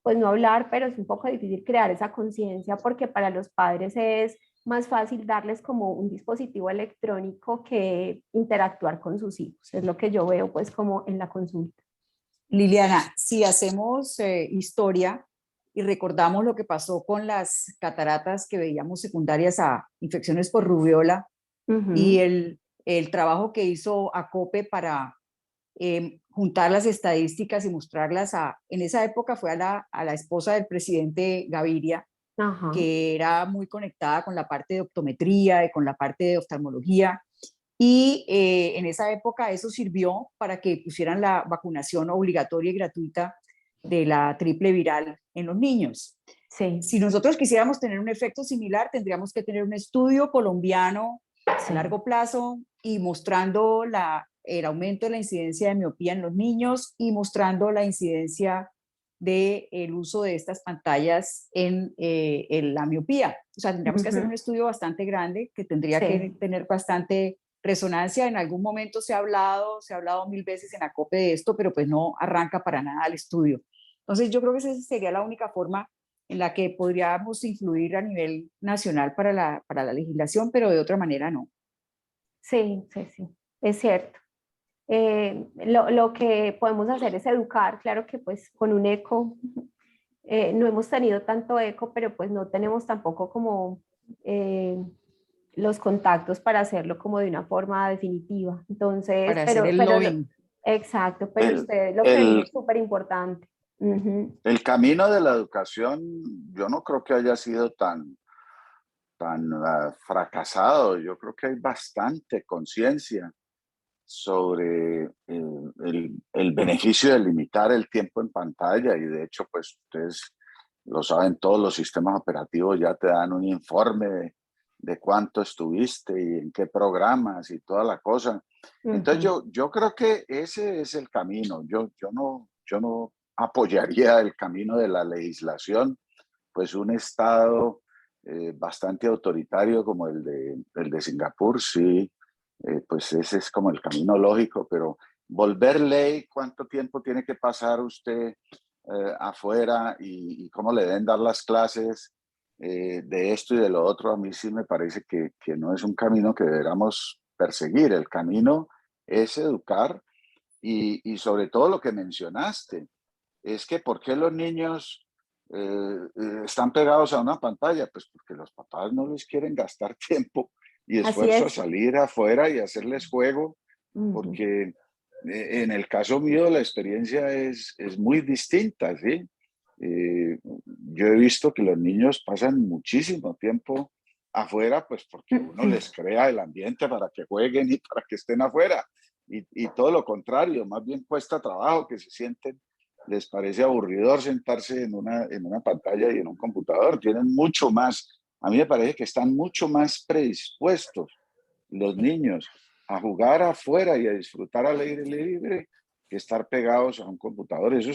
pues no hablar, pero es un poco difícil crear esa conciencia porque para los padres es más fácil darles como un dispositivo electrónico que interactuar con sus hijos. Es lo que yo veo pues como en la consulta. Liliana, si hacemos historia y recordamos lo que pasó con las cataratas que veíamos secundarias a infecciones por rubiola y el trabajo que hizo ACOPE para juntar las estadísticas y mostrarlas en esa época fue a la esposa del presidente Gaviria, que era muy conectada con la parte de optometría y con la parte de oftalmología. Y en esa época eso sirvió para que pusieran la vacunación obligatoria y gratuita de la triple viral en los niños. Sí. Si nosotros quisiéramos tener un efecto similar, tendríamos que tener un estudio colombiano a largo plazo y mostrando el aumento de la incidencia de miopía en los niños y mostrando la incidencia del uso de estas pantallas en la miopía. O sea, tendríamos que hacer un estudio bastante grande que tendría que tener bastante resonancia. En algún momento se ha hablado 1000 veces en ACOPE de esto, pero pues no arranca para nada el estudio. Entonces yo creo que esa sería la única forma en la que podríamos influir a nivel nacional para la legislación, pero de otra manera no. Sí, es cierto. Lo que podemos hacer es educar, claro que pues con un eco, no hemos tenido tanto eco, pero pues no tenemos tampoco como los contactos para hacerlo como de una forma definitiva. Entonces, para hacer el lobbying. Exacto, pero ustedes lo que es súper importante. El camino de la educación, yo no creo que haya sido tan fracasado. Yo creo que hay bastante conciencia sobre el beneficio de limitar el tiempo en pantalla y de hecho, pues ustedes lo saben, todos los sistemas operativos ya te dan un informe de cuánto estuviste y en qué programas y toda la cosa. Entonces yo creo que ese es el camino. Yo no apoyaría el camino de la legislación, pues un estado bastante autoritario como el de Singapur, sí, pues ese es como el camino lógico, pero volver ley, ¿cuánto tiempo tiene que pasar usted afuera y cómo le deben dar las clases de esto y de lo otro? A mí sí me parece que no es un camino que deberíamos perseguir. El camino es educar y sobre todo lo que mencionaste, es que ¿por qué los niños están pegados a una pantalla? Pues porque los papás no les quieren gastar tiempo y esfuerzo a salir afuera y hacerles juego, porque en el caso mío la experiencia es muy distinta, ¿sí? Yo he visto que los niños pasan muchísimo tiempo afuera, pues porque uno les crea el ambiente para que jueguen y para que estén afuera, y todo lo contrario, más bien cuesta trabajo que se sienten. Les parece aburridor sentarse en una pantalla y en un computador. Tienen mucho más, a mí me parece que están mucho más predispuestos los niños a jugar afuera y a disfrutar al aire libre que estar pegados a un computador. Eso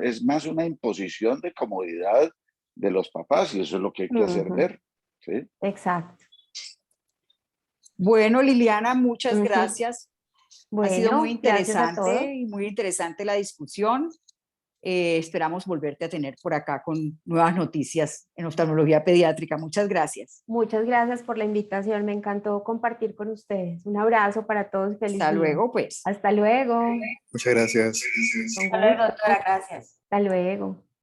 es más una imposición de comodidad de los papás y eso es lo que hay que hacer ver. ¿Sí? Exacto. Bueno, Liliana, muchas gracias. Bueno, ha sido muy gracias a todos. interesante y muy interesante la discusión. Esperamos volverte a tener por acá con nuevas noticias en oftalmología pediátrica. Muchas gracias. Muchas gracias por la invitación, me encantó compartir con ustedes. Un abrazo para todos, feliz Hasta día. luego, pues. Hasta luego. Muchas gracias. Con Hasta luego, gusto. doctora, gracias. Hasta luego.